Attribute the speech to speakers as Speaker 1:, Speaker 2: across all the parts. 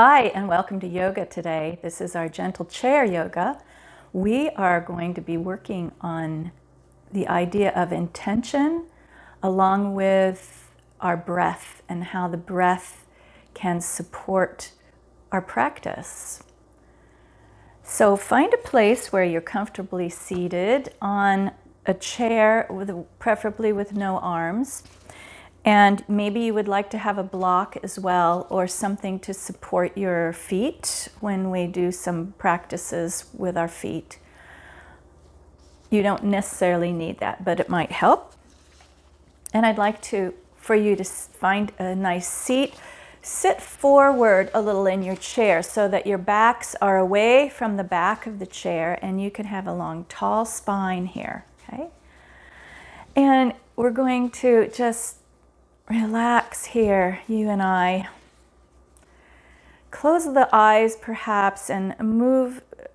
Speaker 1: Hi, and welcome to yoga today. This is our gentle chair yoga. We are going to be working on the idea of intention along with our breath and how the breath can support our practice. So find a place where you're comfortably seated on a chair, preferably with no arms. And maybe you would like to have a block as well, or something to support your feet when we do some practices with our feet. You don't necessarily need that, but it might help. And I'd like for you to find a nice seat. Sit forward a little in your chair so that your backs are away from the back of the chair and you can have a long, tall spine here, okay? And we're going to just relax here, you and I. Close the eyes perhaps and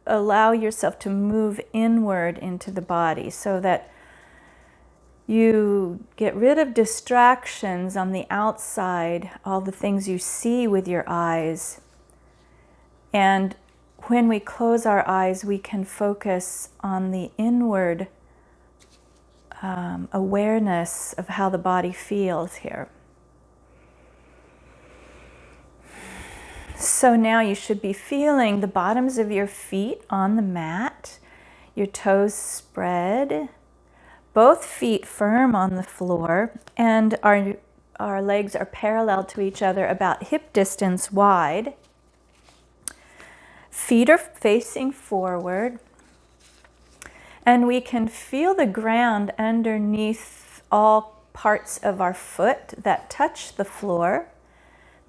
Speaker 1: allow yourself to move inward into the body so that you get rid of distractions on the outside, all the things you see with your eyes. And when we close our eyes, we can focus on the inward awareness of how the body feels here. So now you should be feeling the bottoms of your feet on the mat, your toes spread, both feet firm on the floor, and our legs are parallel to each other about hip distance wide. Feet are facing forward. And we can feel the ground underneath all parts of our foot that touch the floor.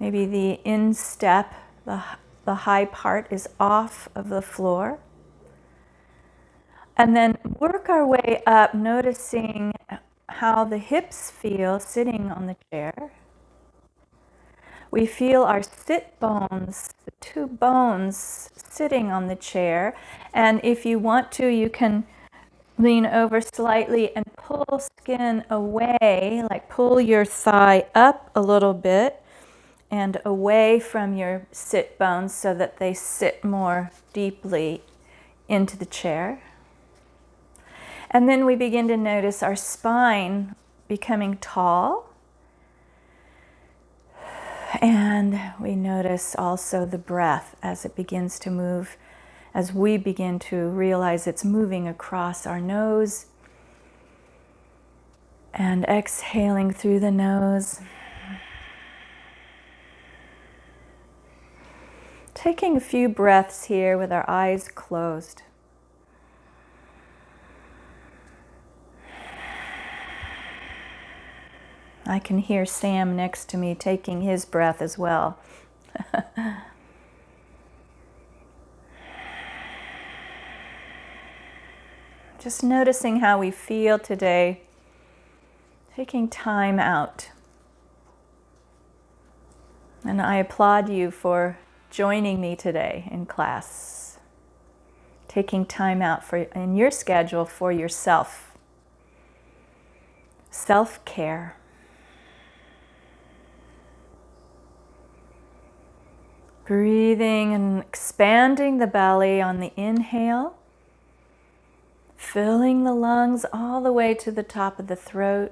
Speaker 1: Maybe the instep, the high part is off of the floor. And then work our way up, noticing how the hips feel sitting on the chair. We feel our sit bones, the two bones sitting on the chair. And if you want to, you can lean over slightly and pull skin away, like pull your thigh up a little bit and away from your sit bones so that they sit more deeply into the chair. And then we begin to notice our spine becoming tall. And we notice also the breath as it begins to move, as we begin to realize it's moving across our nose and exhaling through the nose. Taking a few breaths here with our eyes closed. I can hear Sam next to me taking his breath as well. Just noticing how we feel today, taking time out. And I applaud you for joining me today in class, taking time out in your schedule for yourself. Self-care. Breathing and expanding the belly on the inhale. Filling the lungs all the way to the top of the throat.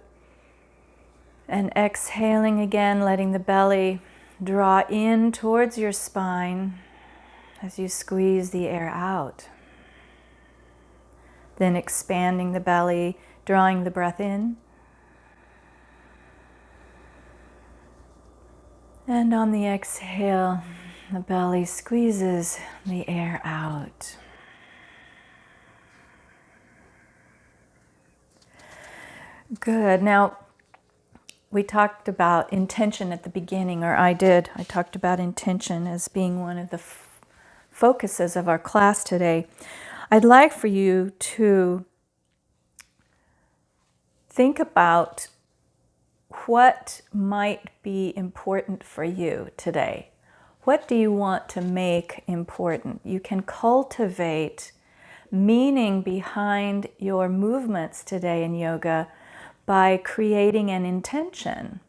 Speaker 1: And exhaling again, letting the belly draw in towards your spine as you squeeze the air out. Then expanding the belly, drawing the breath in. And on the exhale, the belly squeezes the air out. Good. Now, we talked about intention at the beginning, or I did. I talked about intention as being one of the focuses of our class today. I'd like for you to think about what might be important for you today. What do you want to make important? You can cultivate meaning behind your movements today in yoga by creating an intention.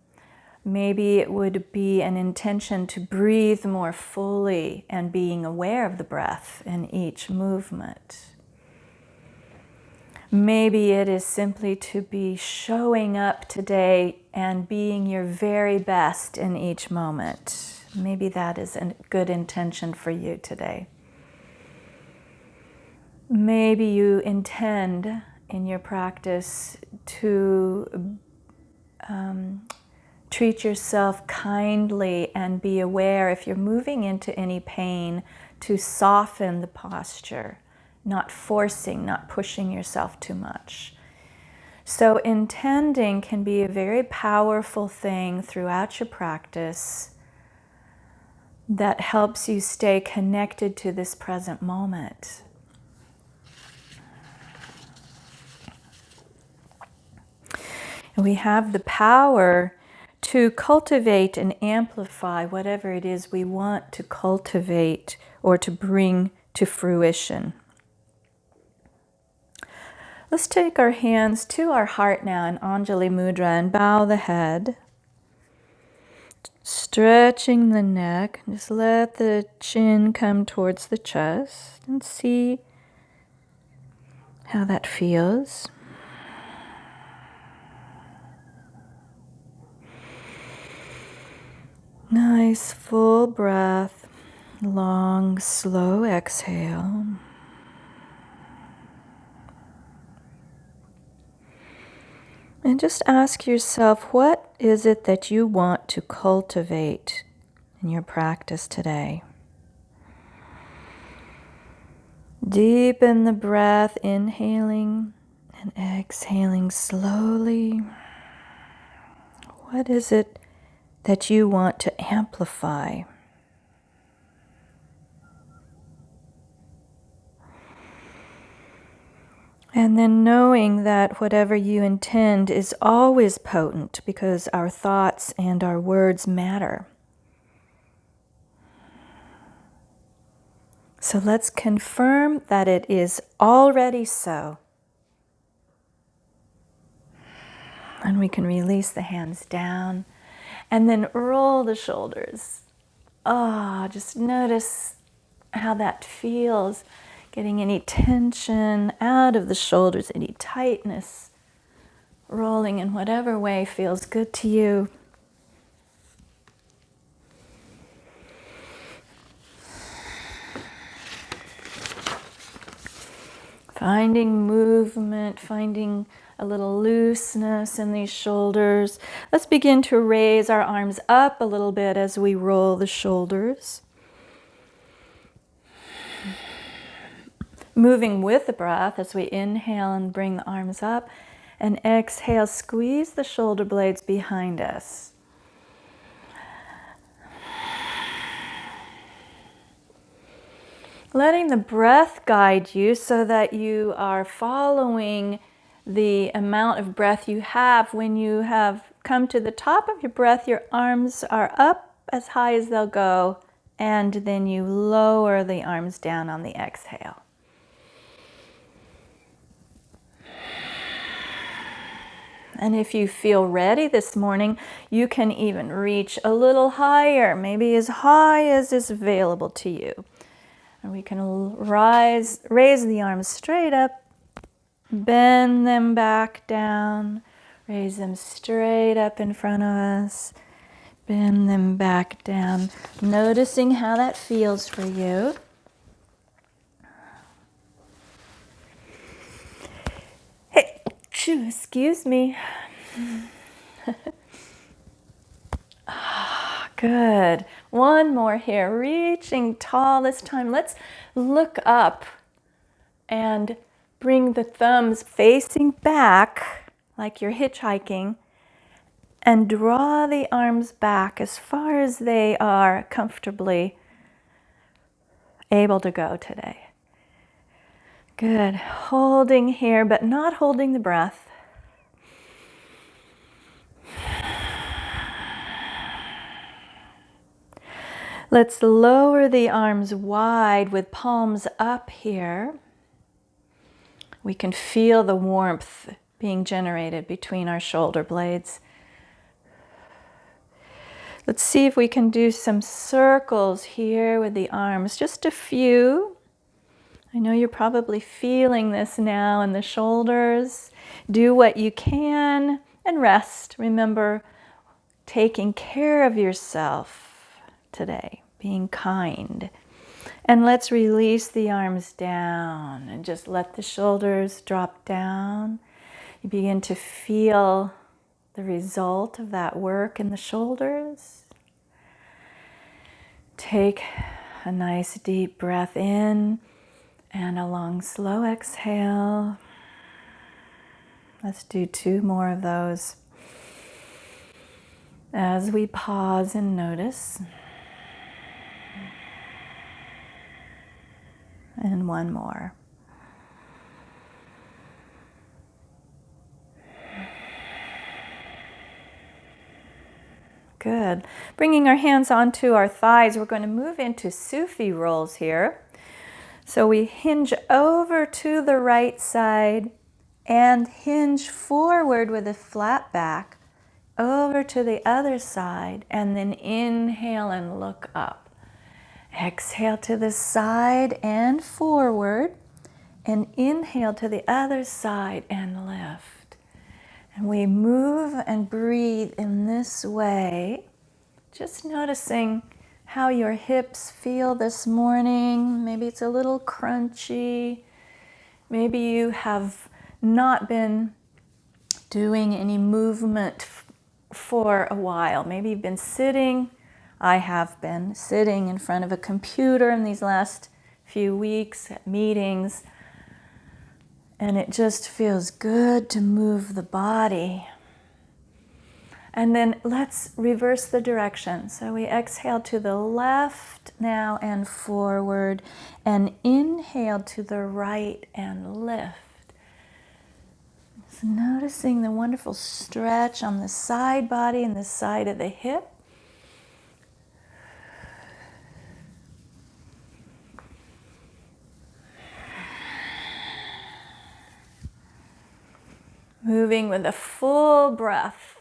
Speaker 1: Maybe it would be an intention to breathe more fully and being aware of the breath in each movement. Maybe it is simply to be showing up today and being your very best in each moment. Maybe that is a good intention for you today. Maybe you intend in your practice to treat yourself kindly and be aware if you're moving into any pain to soften the posture, not forcing, not pushing yourself too much. So intending can be a very powerful thing throughout your practice that helps you stay connected to this present moment. We have the power to cultivate and amplify whatever it is we want to cultivate or to bring to fruition. Let's take our hands to our heart now in Anjali Mudra and bow the head. Stretching the neck. Just let the chin come towards the chest and see how that feels. Nice full breath, long, slow exhale. And just ask yourself, what is it that you want to cultivate in your practice today? Deepen the breath, inhaling and exhaling slowly. What is it that you want to amplify? And then knowing that whatever you intend is always potent because our thoughts and our words matter. So let's confirm that it is already so. And we can release the hands down and then roll the shoulders. Just notice how that feels. Getting any tension out of the shoulders, any tightness, rolling in whatever way feels good to you. Finding movement, finding a little looseness in these shoulders. Let's begin to raise our arms up a little bit as we roll the shoulders. Moving with the breath as we inhale and bring the arms up, and exhale, squeeze the shoulder blades behind us. Letting the breath guide you so that you are following the amount of breath you have. When you have come to the top of your breath, your arms are up as high as they'll go, and then you lower the arms down on the exhale. And if you feel ready this morning, you can even reach a little higher, maybe as high as is available to you. And we can raise the arms straight up, bend them back down, raise them straight up in front of us, bend them back down, noticing how that feels for you. Hey, excuse me. Good. One more here, reaching tall this time. Let's look up and bring the thumbs facing back like you're hitchhiking and draw the arms back as far as they are comfortably able to go today. Good. Holding here, but not holding the breath. Let's lower the arms wide with palms up here. We can feel the warmth being generated between our shoulder blades. Let's see if we can do some circles here with the arms, just a few. I know you're probably feeling this now in the shoulders. Do what you can and rest. Remember, taking care of yourself today, being kind. And let's release the arms down and just let the shoulders drop down. You begin to feel the result of that work in the shoulders. Take a nice deep breath in and a long slow exhale. Let's do 2 more of those as we pause and notice. And 1 more. Good. Bringing our hands onto our thighs, we're going to move into Sufi rolls here. So we hinge over to the right side and hinge forward with a flat back over to the other side, and then inhale and look up. Exhale to the side and forward, and inhale to the other side and lift. And we move and breathe in this way, just noticing how your hips feel this morning. Maybe it's a little crunchy. Maybe you have not been doing any movement for a while. Maybe you've been sitting. I have been sitting in front of a computer in these last few weeks at meetings. And it just feels good to move the body. And then let's reverse the direction. So we exhale to the left now and forward, and inhale to the right and lift. So noticing the wonderful stretch on the side body and the side of the hip. Moving with a full breath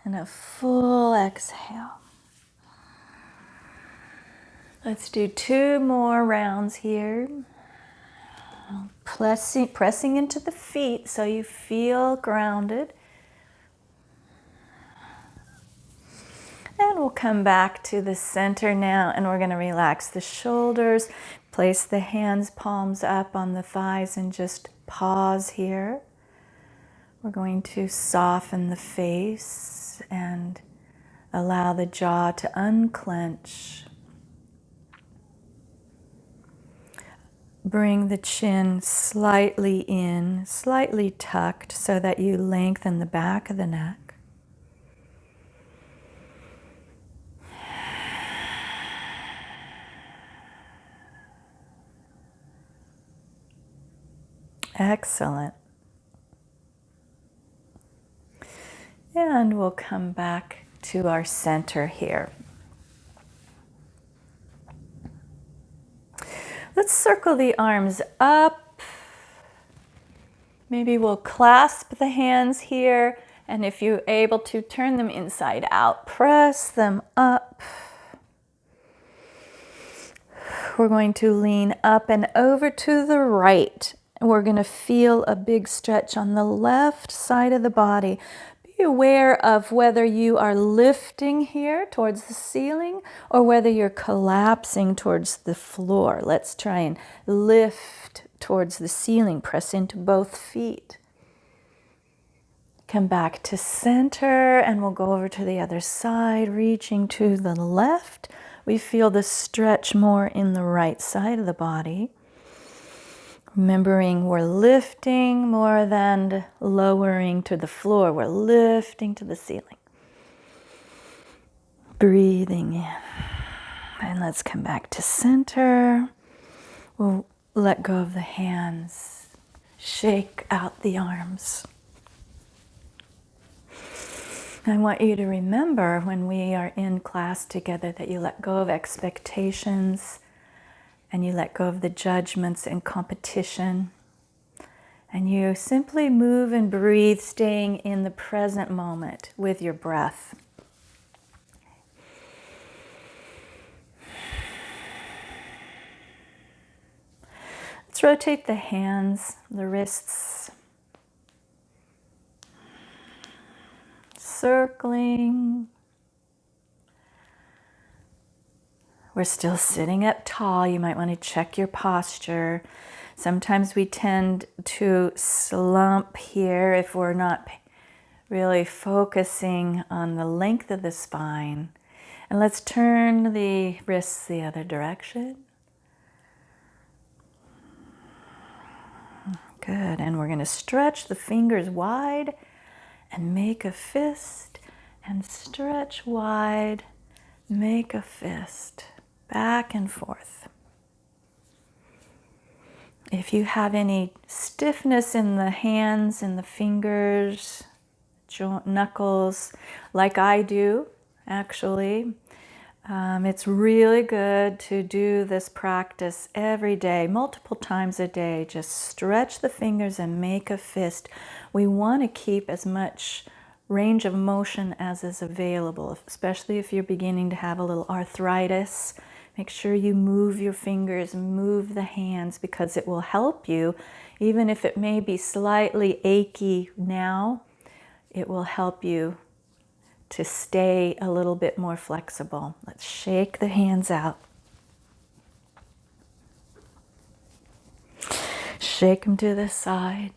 Speaker 1: and a full exhale. Let's do 2 more rounds here. Pressing into the feet so you feel grounded. And we'll come back to the center now, and we're going to relax the shoulders. Place the hands, palms up on the thighs, and just pause here. We're going to soften the face and allow the jaw to unclench. Bring the chin slightly in, slightly tucked, so that you lengthen the back of the neck. Excellent. And we'll come back to our center here. Let's circle the arms up. Maybe we'll clasp the hands here, and if you're able to, turn them inside out. Press them up. We're going to lean up and over to the right. We're going to feel a big stretch on the left side of the body. Be aware of whether you are lifting here towards the ceiling or whether you're collapsing towards the floor. Let's try and lift towards the ceiling. Press into both feet. Come back to center, and we'll go over to the other side, reaching to the left. We feel the stretch more in the right side of the body. Remembering we're lifting more than lowering to the floor. We're lifting to the ceiling. Breathing in. And let's come back to center. We'll let go of the hands. Shake out the arms. I want you to remember when we are in class together that you let go of expectations, and you let go of the judgments and competition. And you simply move and breathe, staying in the present moment with your breath. Let's rotate the hands, the wrists, circling. We're still sitting up tall. You might want to check your posture. Sometimes we tend to slump here if we're not really focusing on the length of the spine. And let's turn the wrists the other direction. Good. And we're going to stretch the fingers wide and make a fist, and stretch wide, make a fist, back and forth. If you have any stiffness in the hands and the fingers, knuckles, like I do, actually, it's really good to do this practice every day, multiple times a day. Just stretch the fingers and make a fist. We want to keep as much range of motion as is available, especially if you're beginning to have a little arthritis. Make sure you move your fingers, move the hands, because it will help you. Even if it may be slightly achy now, it will help you to stay a little bit more flexible. Let's shake the hands out. Shake them to the side.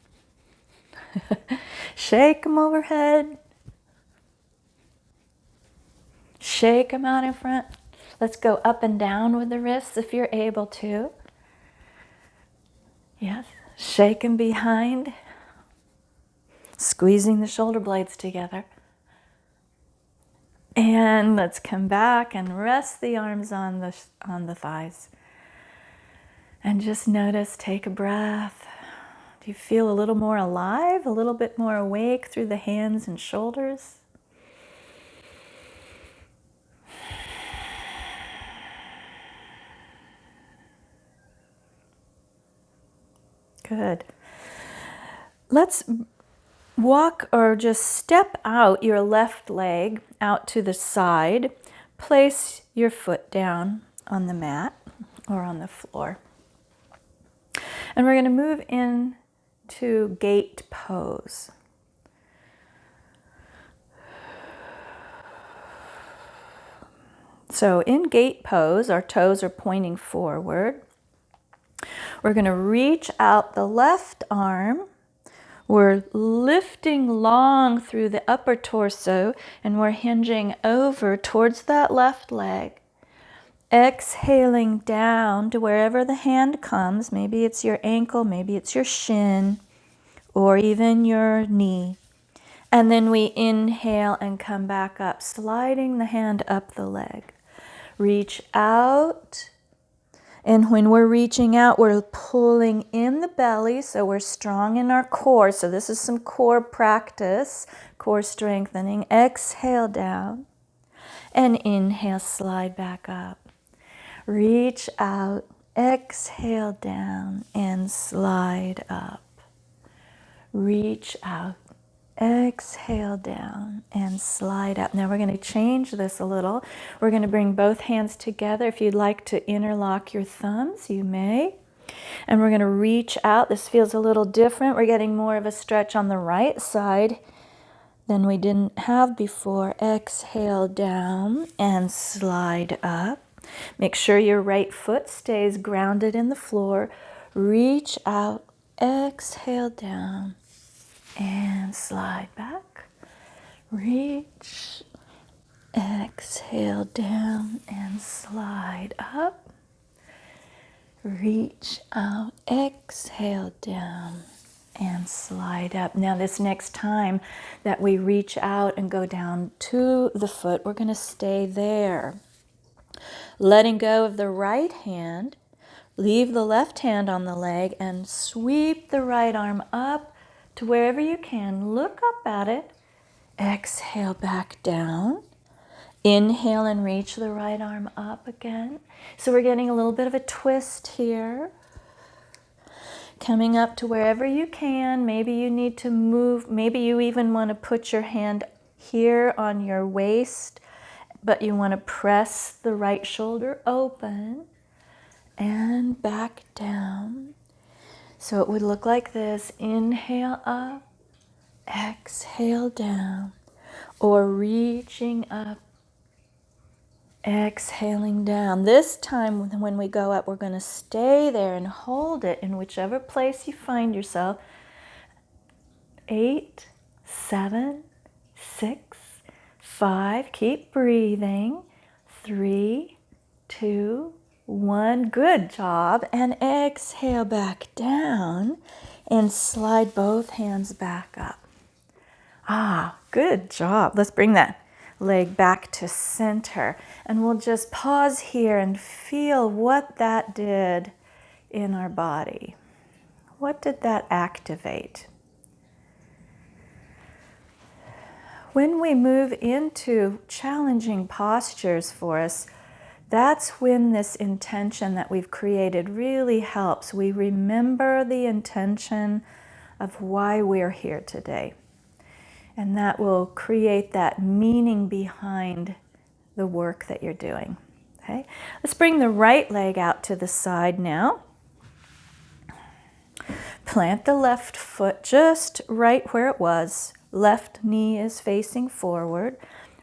Speaker 1: Shake them overhead. Shake them out in front. Let's go up and down with the wrists if you're able to. Yes. Shake them behind. Squeezing the shoulder blades together. And let's come back and rest the arms on the thighs. And just notice, take a breath. Do you feel a little more alive, a little bit more awake through the hands and shoulders? Good. Let's walk or just step out your left leg out to the side. Place your foot down on the mat or on the floor. And we're going to move into gate pose. So in gate pose, our toes are pointing forward. We're going to reach out the left arm. We're lifting long through the upper torso, and we're hinging over towards that left leg. Exhaling down to wherever the hand comes. Maybe it's your ankle, maybe it's your shin, or even your knee. And then we inhale and come back up, sliding the hand up the leg. Reach out. And when we're reaching out, we're pulling in the belly, so we're strong in our core. So this is some core practice, core strengthening. Exhale down. And inhale, slide back up. Reach out, exhale down, and slide up. Reach out, exhale down, and slide up. Now we're going to change this a little. We're going to bring both hands together. If you'd like to interlock your thumbs, you may. And we're going to reach out. This feels a little different. We're getting more of a stretch on the right side than we didn't have before. Exhale down and slide up. Make sure your right foot stays grounded in the floor. Reach out, exhale down, and slide back. Reach, exhale down, and slide up. Reach out, exhale down, and slide up. Now this next time that we reach out and go down to the foot, we're going to stay there. Letting go of the right hand, leave the left hand on the leg and sweep the right arm up to wherever you can. Look up at it. Exhale back down. Inhale and reach the right arm up again. So we're getting a little bit of a twist here. Coming up to wherever you can. Maybe you need to move. Maybe you even want to put your hand here on your waist, but you want to press the right shoulder open and back down. So it would look like this. Inhale up, exhale down, or reaching up, exhaling down. This time when we go up, we're going to stay there and hold it in whichever place you find yourself. 8, 7, 6, 5. Keep breathing. 3, 2, 1. Good job. And exhale back down and slide both hands back up. Ah, good job. Let's bring that leg back to center. And we'll just pause here and feel what that did in our body. What did that activate? When we move into challenging postures for us, that's when this intention that we've created really helps. We remember the intention of why we're here today. And that will create that meaning behind the work that you're doing. Okay? Let's bring the right leg out to the side now. Plant the left foot just right where it was. Left knee is facing forward.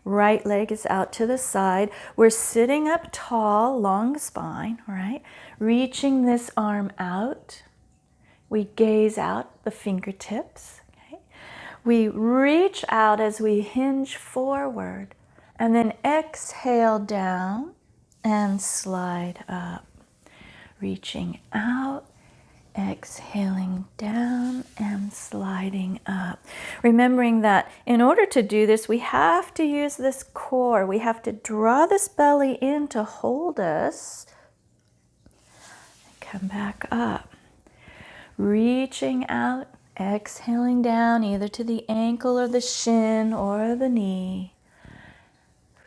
Speaker 1: Right leg is out to the side. We're sitting up tall, long spine, right? Reaching this arm out. We gaze out the fingertips. Okay? We reach out as we hinge forward and then exhale down and slide up. Reaching out. Exhaling down and sliding up. Remembering that in order to do this, we have to use this core. We have to draw this belly in to hold us. Come back up. Reaching out, exhaling down either to the ankle or the shin or the knee.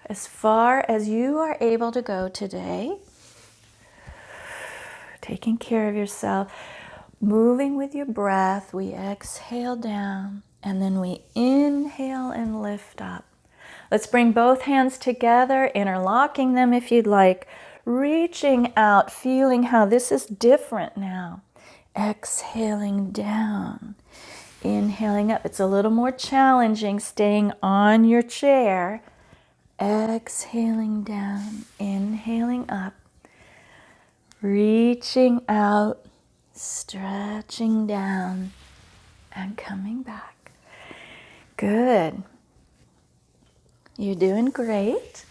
Speaker 1: As far as you are able to go today. Taking care of yourself. Moving with your breath, we exhale down and then we inhale and lift up. Let's bring both hands together, interlocking them if you'd like, reaching out, feeling how this is different now. Exhaling down, inhaling up. It's a little more challenging staying on your chair. Exhaling down, inhaling up, reaching out, stretching down and coming back. Good. You're doing great.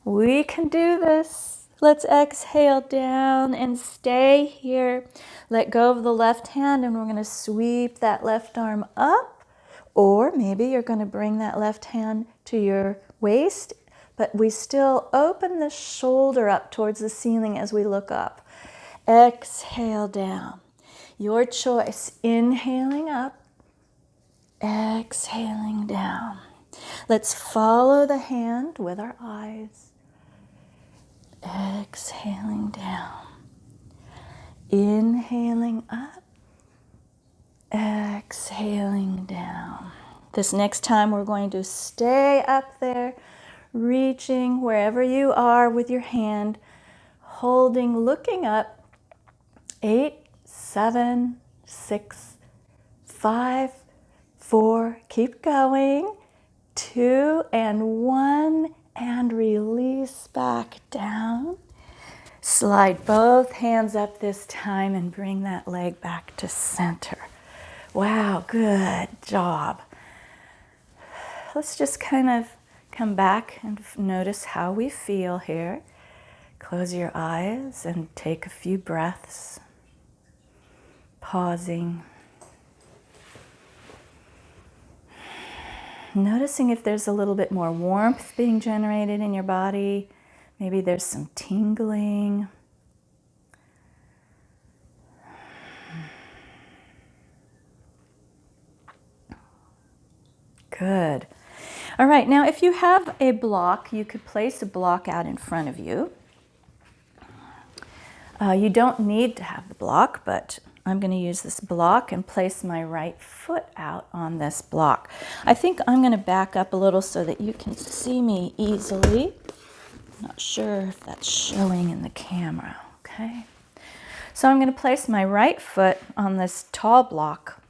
Speaker 1: We can do this. Let's exhale down and stay here. Let go of the left hand and we're going to sweep that left arm up. Or maybe you're going to bring that left hand to your waist, but we still open the shoulder up towards the ceiling as we look up. Exhale down. Your choice. Inhaling up. Exhaling down. Let's follow the hand with our eyes. Exhaling down. Inhaling up. Exhaling down. This next time we're going to stay up there, reaching wherever you are with your hand, holding, looking up. 8, 7, 6, 5, 4, keep going. 2 and 1, and release back down. Slide both hands up this time and bring that leg back to center. Wow, good job. Let's just kind of come back and notice how we feel here. Close your eyes and take a few breaths. Pausing. Noticing if there's a little bit more warmth being generated in your body. Maybe there's some tingling. Good. All right, now if you have a block, you could place a block out in front of you. You don't need to have the block, but I'm going to use this block and place my right foot out on this block. I think I'm going to back up a little so that you can see me easily. I'm not sure if that's showing in the camera, okay? So I'm going to place my right foot on this tall block,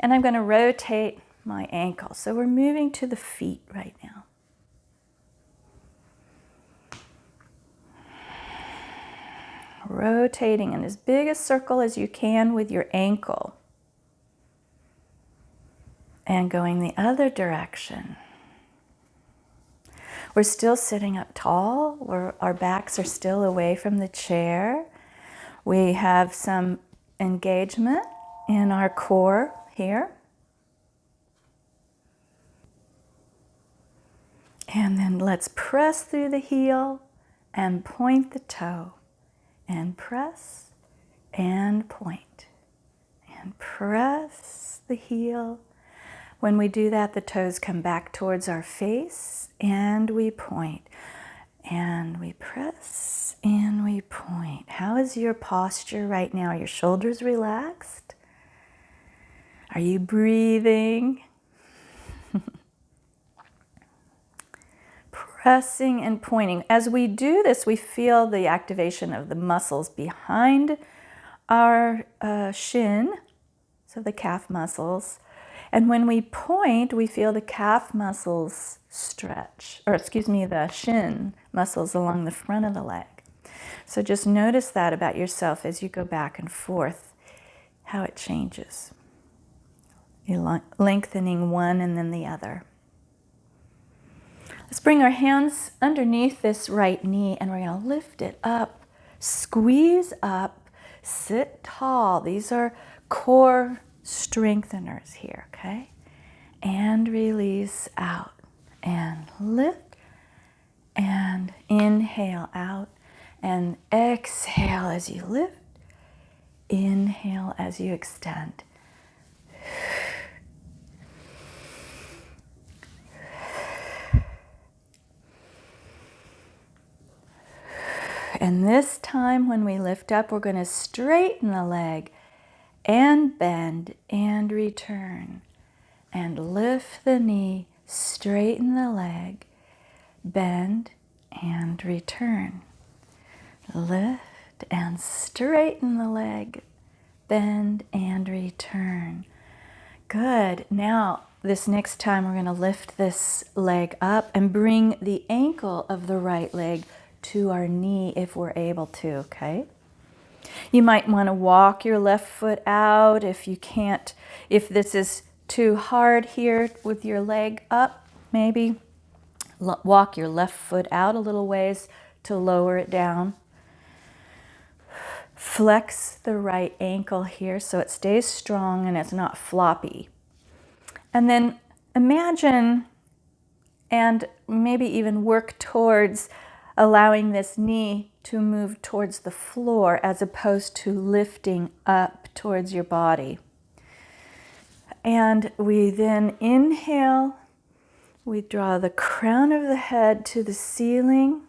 Speaker 1: and I'm going to rotate my ankle. So we're moving to the feet right now. Rotating in as big a circle as you can with your ankle. And going the other direction. We're still sitting up tall. Our backs are still away from the chair. We have some engagement in our core here. And then let's press through the heel and point the toe. And press and point. And press the heel. When we do that, the toes come back towards our face and we point. And we press and we point. How is your posture right now? Are your shoulders relaxed? Are you breathing? Pressing and pointing. As we do this, we feel the activation of the muscles behind our shin, so the calf muscles. And when we point, we feel the calf muscles stretch, the shin muscles along the front of the leg. So just notice that about yourself as you go back and forth, how it changes. You're lengthening one and then the other. Let's bring our hands underneath this right knee and we're going to lift it up, squeeze up, sit tall. These are core strengtheners here, okay? And release out and lift and inhale out and exhale as you lift, inhale as you extend. And this time when we lift up, we're going to straighten the leg and bend and return. And lift the knee, straighten the leg, bend and return. Lift and straighten the leg, bend and return. Good. Now, this next time we're going to lift this leg up and bring the ankle of the right leg to our knee if we're able to, okay? You might want to walk your left foot out if you can't, if this is too hard here with your leg up, maybe walk your left foot out a little ways to lower it down. Flex the right ankle here so it stays strong and it's not floppy. And then imagine and maybe even work towards allowing this knee to move towards the floor as opposed to lifting up towards your body. And we then inhale, we draw the crown of the head to the ceiling,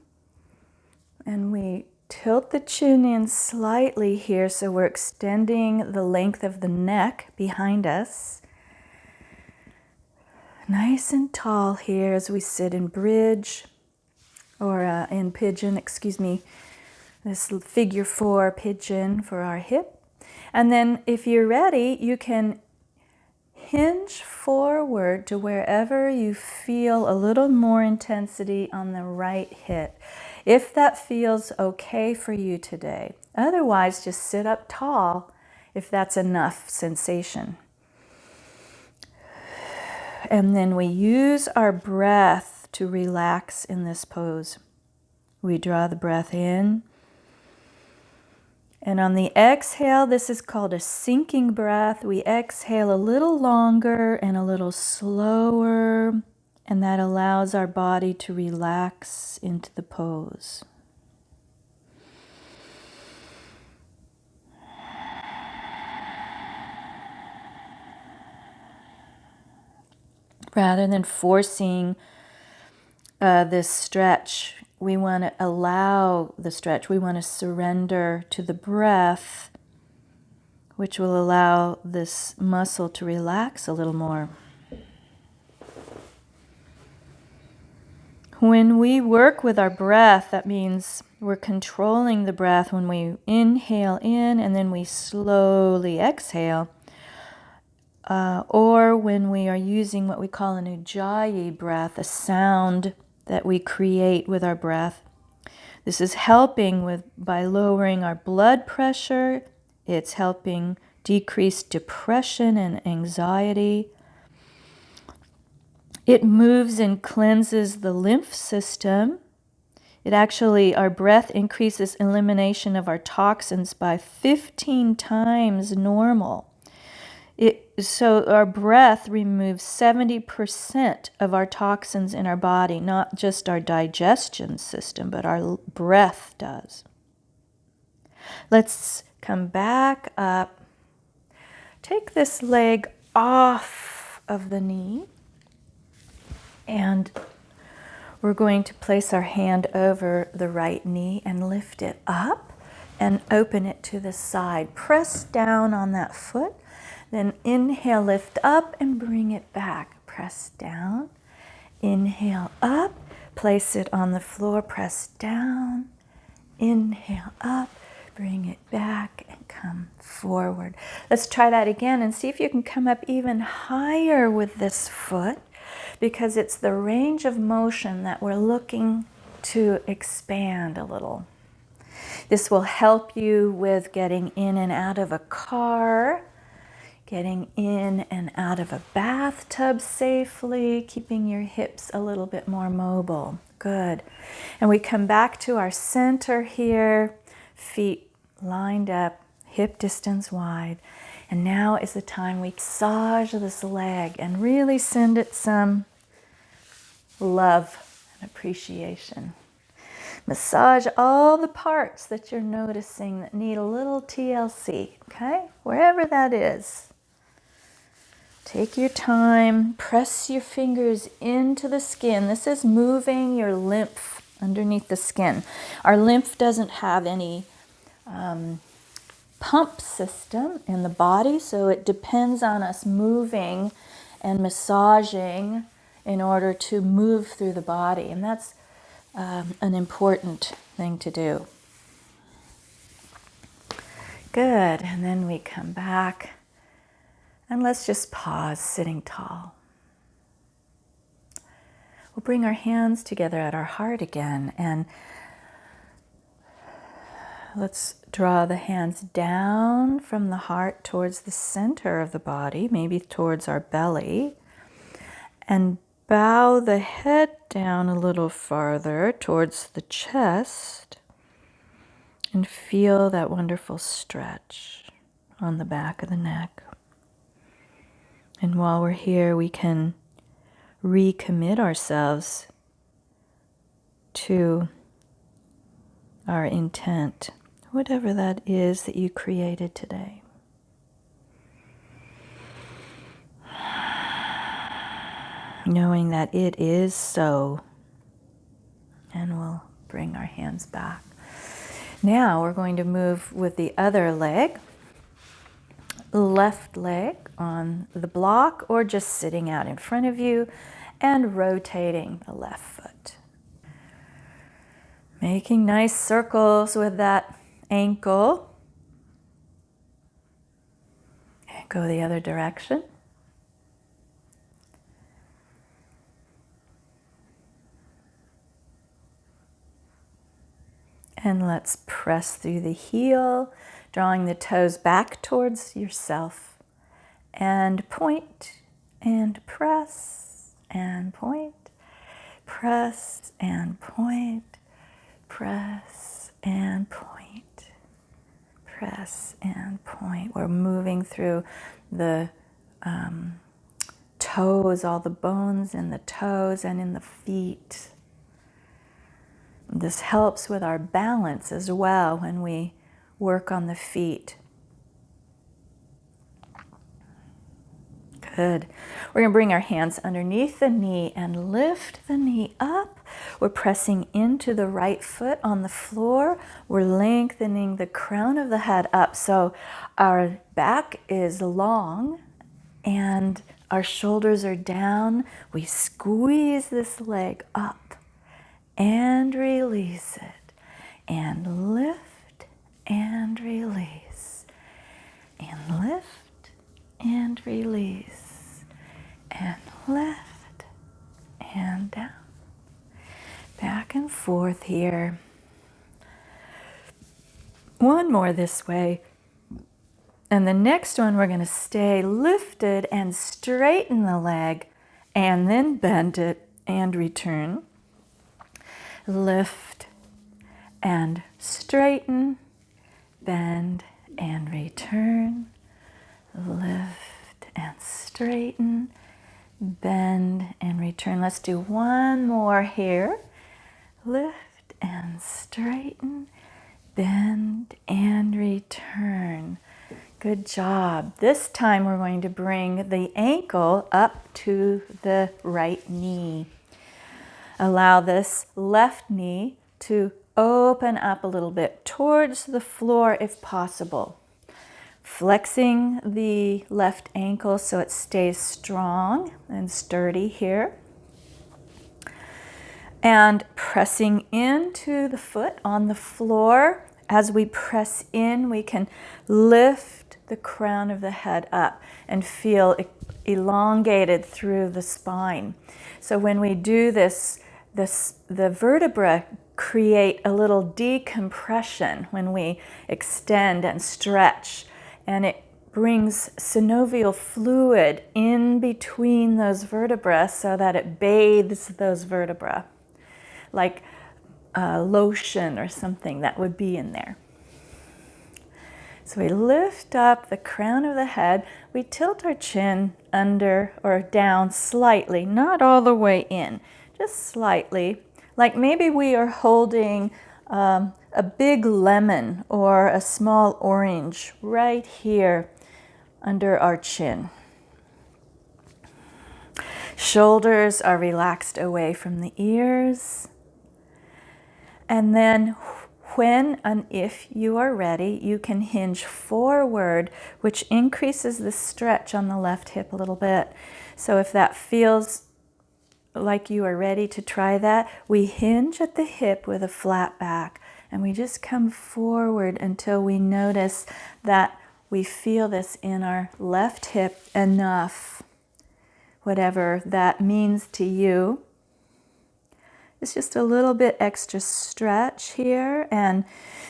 Speaker 1: and we tilt the chin in slightly here so we're extending the length of the neck behind us. Nice and tall here as we sit in bridge. Or in pigeon, this figure 4 pigeon for our hip. And then if you're ready, you can hinge forward to wherever you feel a little more intensity on the right hip, if that feels okay for you today. Otherwise, just sit up tall if that's enough sensation. And then we use our breath to relax in this pose. We draw the breath in. And on the exhale, this is called a sinking breath. We exhale a little longer and a little slower, and that allows our body to relax into the pose. Rather than forcing this stretch, we want to allow the stretch. We want to surrender to the breath, which will allow this muscle to relax a little more. When we work with our breath, that means we're controlling the breath when we inhale in and then we slowly exhale. Or when we are using what we call an ujjayi breath, a sound that we create with our breath. This is helping by lowering our blood pressure. It's helping decrease depression and anxiety. It moves and cleanses the lymph system. Our breath increases elimination of our toxins by 15 times normal. So our breath removes 70% of our toxins in our body, not just our digestion system, but our breath does. Let's come back up. Take this leg off of the knee, and we're going to place our hand over the right knee and lift it up and open it to the side. Press down on that foot. Then inhale, lift up and bring it back. Press down. Inhale up. Place it on the floor. Press down. Inhale up. Bring it back and come forward. Let's try that again and see if you can come up even higher with this foot, because it's the range of motion that we're looking to expand a little. This will help you with getting in and out of a car, getting in and out of a bathtub safely, keeping your hips a little bit more mobile. Good. And we come back to our center here, feet lined up, hip distance wide. And now is the time we massage this leg and really send it some love and appreciation. Massage all the parts that you're noticing that need a little TLC, okay? Wherever that is. Take your time, press your fingers into the skin. This is moving your lymph underneath the skin. Our lymph doesn't have any pump system in the body, so it depends on us moving and massaging in order to move through the body, and that's an important thing to do. Good, and then we come back and let's just pause sitting tall. We'll bring our hands together at our heart again, and let's draw the hands down from the heart towards the center of the body, maybe towards our belly, and bow the head down a little farther towards the chest, and feel that wonderful stretch on the back of the neck. And while we're here, we can recommit ourselves to our intent, whatever that is that you created today. Knowing that it is so. And we'll bring our hands back. Now we're going to move with the other leg, left leg on the block or just sitting out in front of you, and rotating the left foot. Making nice circles with that ankle. And go the other direction. And let's press through the heel, drawing the toes back towards yourself. And point, and press, and point, press, and point, press, and point, press, and point. We're moving through the toes, all the bones in the toes and in the feet. This helps with our balance as well when we work on the feet. Good. We're going to bring our hands underneath the knee and lift the knee up. We're pressing into the right foot on the floor. We're lengthening the crown of the head up so our back is long and our shoulders are down. We squeeze this leg up and release it. and lift and release, and lift and release, and lift and down. Back and forth here. One more this way. And the next one we're going to stay lifted and straighten the leg and then bend it and return. Lift and straighten, bend and return. Lift and straighten, bend and return. Let's do one more here. Lift and straighten, bend and return. Good job. This time we're going to bring the ankle up to the right knee. Allow this left knee to open up a little bit towards the floor if possible. Flexing the left ankle so it stays strong and sturdy here. And pressing into the foot on the floor. As we press in, we can lift the crown of the head up and feel elongated through the spine. So when we do this, the vertebra create a little decompression when we extend and stretch, and it brings synovial fluid in between those vertebrae so that it bathes those vertebrae, like lotion or something that would be in there. So we lift up the crown of the head. We tilt our chin under or down slightly, not all the way in, just slightly. Like maybe we are holding a big lemon or a small orange right here under our chin. Shoulders are relaxed away from the ears. And then when and if you are ready, you can hinge forward, which increases the stretch on the left hip a little bit. So if that feels like you are ready to try that, we hinge at the hip with a flat back, and we just come forward until we notice that we feel this in our left hip enough, whatever that means to you. It's just a little bit extra stretch here, and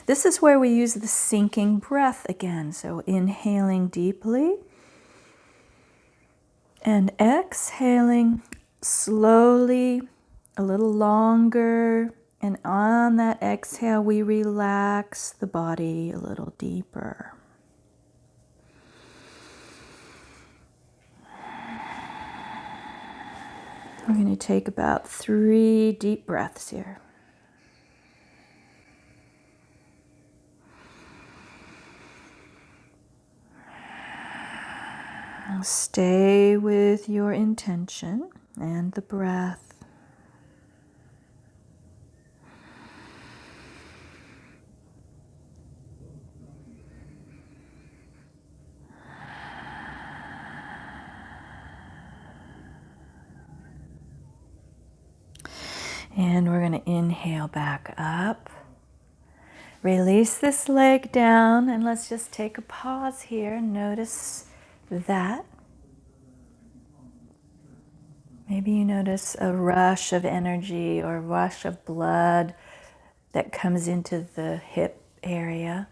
Speaker 1: this is where we use the sinking breath again. So inhaling deeply and exhaling slowly, a little longer, and on that exhale we relax the body a little deeper. We're going to take about 3 deep breaths here. Stay with your intention and the breath. And we're going to inhale back up. Release this leg down, and let's just take a pause here. Notice that. Maybe you notice a rush of energy or a rush of blood that comes into the hip area.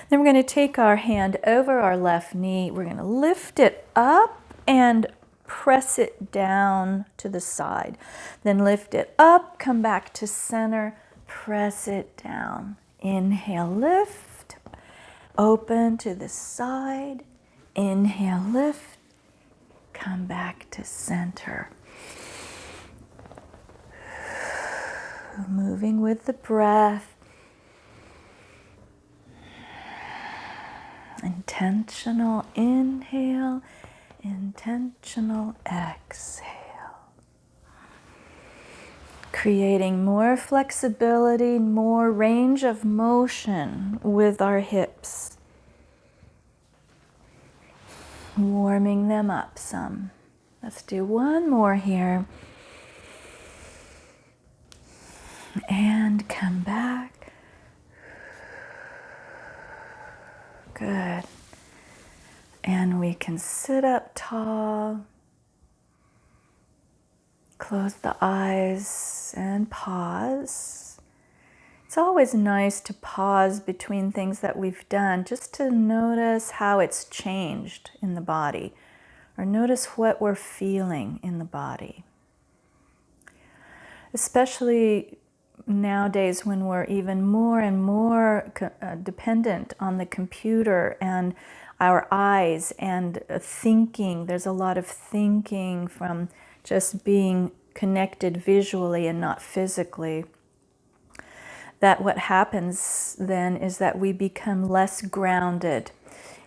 Speaker 1: Then we're going to take our hand over our left knee. We're going to lift it up and press it down to the side. Then lift it up, come back to center, press it down. Inhale, lift, open to the side. Inhale, lift, come back to center. Moving with the breath. Intentional inhale, intentional exhale. Creating more flexibility, more range of motion with our hips. Warming them up some. Let's do one more here. And come back. Good. And we can sit up tall. Close the eyes and pause. It's always nice to pause between things that we've done just to notice how it's changed in the body, or notice what we're feeling in the body. Especially nowadays when we're even more and more dependent on the computer and our eyes and thinking. There's a lot of thinking from just being connected visually and not physically. That what happens then is that we become less grounded.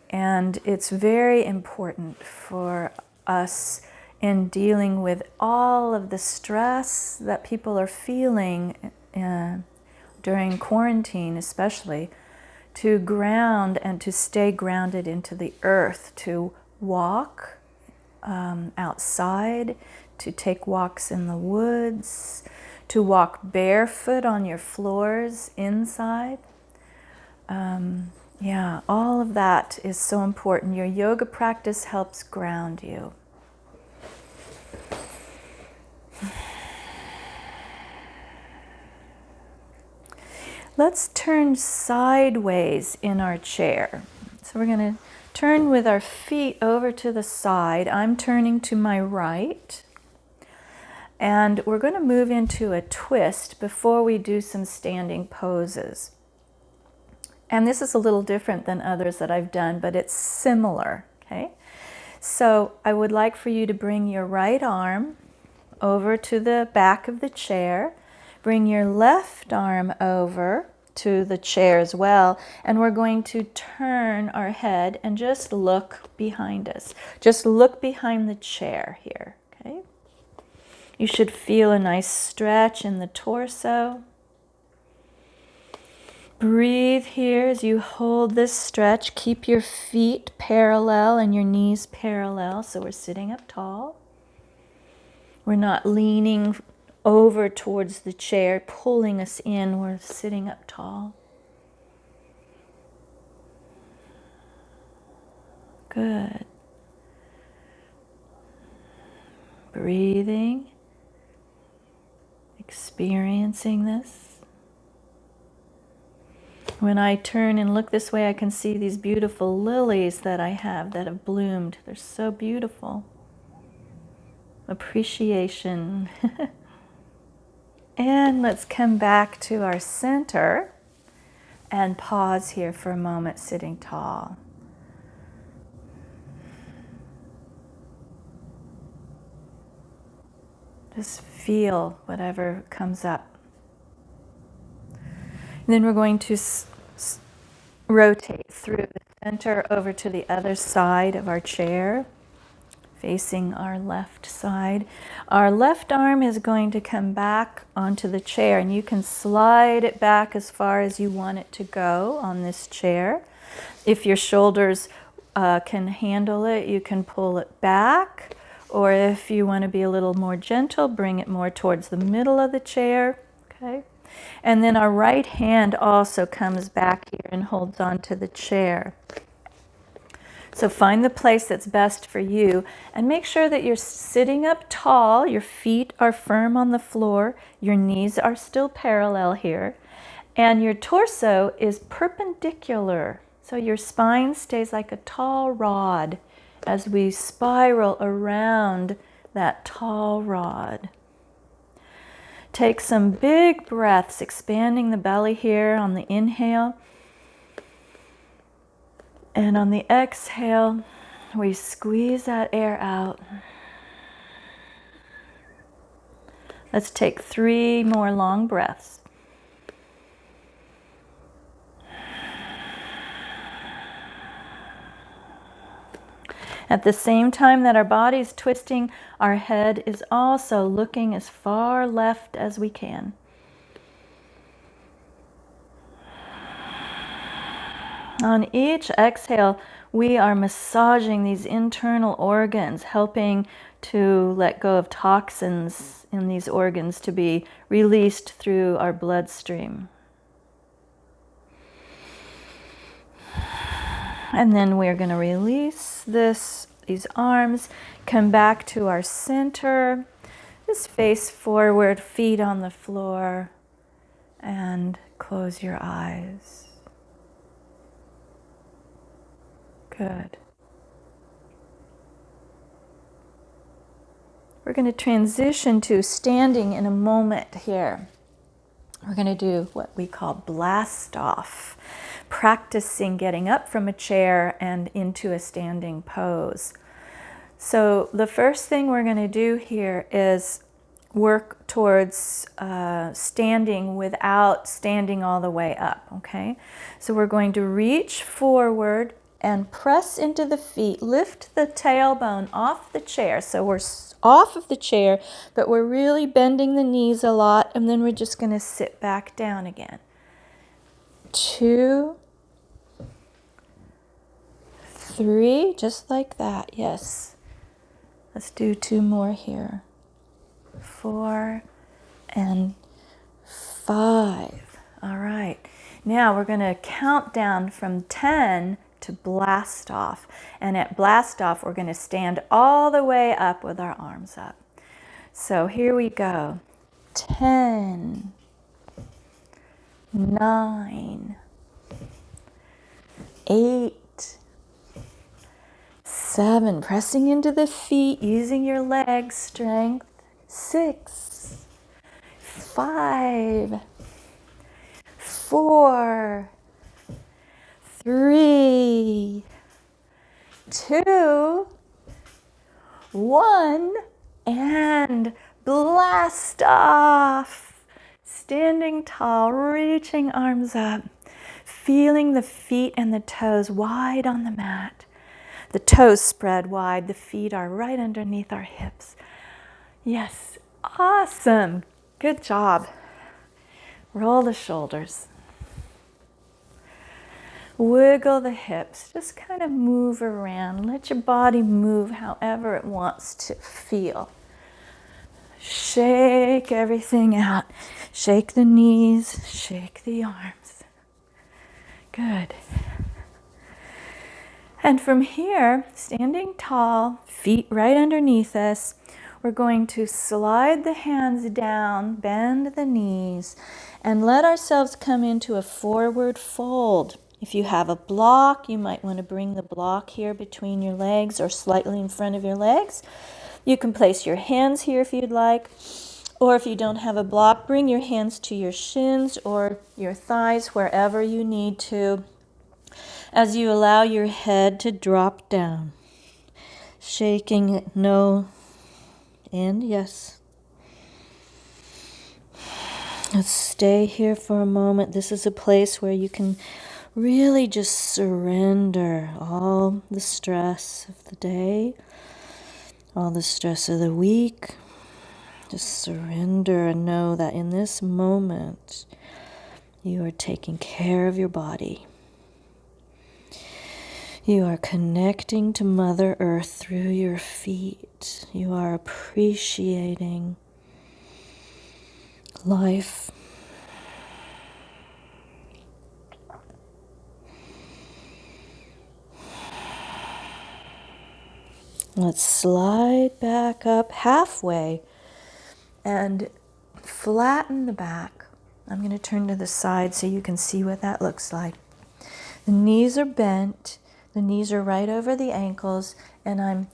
Speaker 1: And it's very important for us in dealing with all of the stress that people are feeling during quarantine especially, to ground and to stay grounded into the earth, to walk outside, to take walks in the woods, to walk barefoot on your floors inside. Yeah, all of that is so important. Your yoga practice helps ground you. Let's turn sideways in our chair. So we're going to turn with our feet over to the side. I'm turning to my right. And we're going to move into a twist before we do some standing poses. And this is a little different than others that I've done, but it's similar, okay? So I would like for you to bring your right arm over to the back of the chair. Bring your left arm over to the chair as well. And we're going to turn our head and just look behind us. Just look behind the chair here, okay? You should feel a nice stretch in the torso. Breathe here as you hold this stretch. Keep your feet parallel and your knees parallel, so we're sitting up tall. We're not leaning over towards the chair, pulling us in. We're sitting up tall. Good. Breathing. Experiencing this. When I turn and look this way, I can see these beautiful lilies that I have that have bloomed. They're so beautiful. Appreciation. And let's come back to our center and pause here for a moment, sitting tall. Just feel whatever comes up. And then we're going to rotate through the center over to the other side of our chair, facing our left side. Our left arm is going to come back onto the chair, and you can slide it back as far as you want it to go on this chair. If your shoulders can handle it, you can pull it back, or if you want to be a little more gentle, bring it more towards the middle of the chair, okay? And then our right hand also comes back here and holds onto the chair. So find the place that's best for you and make sure that you're sitting up tall, your feet are firm on the floor, your knees are still parallel here, and your torso is perpendicular. So your spine stays like a tall rod as we spiral around that tall rod. Take some big breaths, expanding the belly here on the inhale. And on the exhale, we squeeze that air out. Let's take 3 more long breaths. At the same time that our body's twisting, our head is also looking as far left as we can. On each exhale, we are massaging these internal organs, helping to let go of toxins in these organs to be released through our bloodstream. And then we're going to release these arms, come back to our center, just face forward, feet on the floor, and close your eyes. Good. We're going to transition to standing in a moment here. We're going to do what we call blast off, practicing getting up from a chair and into a standing pose. So the first thing we're going to do here is work towards standing without standing all the way up, okay? So we're going to reach forward and press into the feet, lift the tailbone off the chair. So we're off of the chair, but we're really bending the knees a lot, and then we're just going to sit back down again. 2, 3, just like that, yes. Let's do 2 more here. 4 and 5. All right. Now we're going to count down from 10 to blast off. And at blast off, we're going to stand all the way up with our arms up. So here we go. 10, 9, 8, 7, pressing into the feet, using your leg strength. 6, 5, 4, 3, 2, 1, and blast off. Standing tall, reaching arms up, feeling the feet and the toes wide on the mat. The toes spread wide, the feet are right underneath our hips. Yes, awesome. Good job. Roll the shoulders. Wiggle the hips. Just kind of move around. Let your body move however it wants to feel. Shake everything out. Shake the knees. Shake the arms. Good. And from here, standing tall, feet right underneath us, we're going to slide the hands down, bend the knees, and let ourselves come into a forward fold. If you have a block, you might want to bring the block here between your legs or slightly in front of your legs. You can place your hands here if you'd like. Or if you don't have a block, bring your hands to your shins or your thighs, wherever you need to, as you allow your head to drop down. Shaking it, no. And yes. Let's stay here for a moment. This is a place where you can really just surrender all the stress of the day, all the stress of the week. Just surrender and know that in this moment, you are taking care of your body. You are connecting to Mother Earth through your feet. You are appreciating life. Let's slide back up halfway and flatten the back. I'm going to turn to the side so you can see what that looks like. The knees are bent. The knees are right over the ankles, and I'm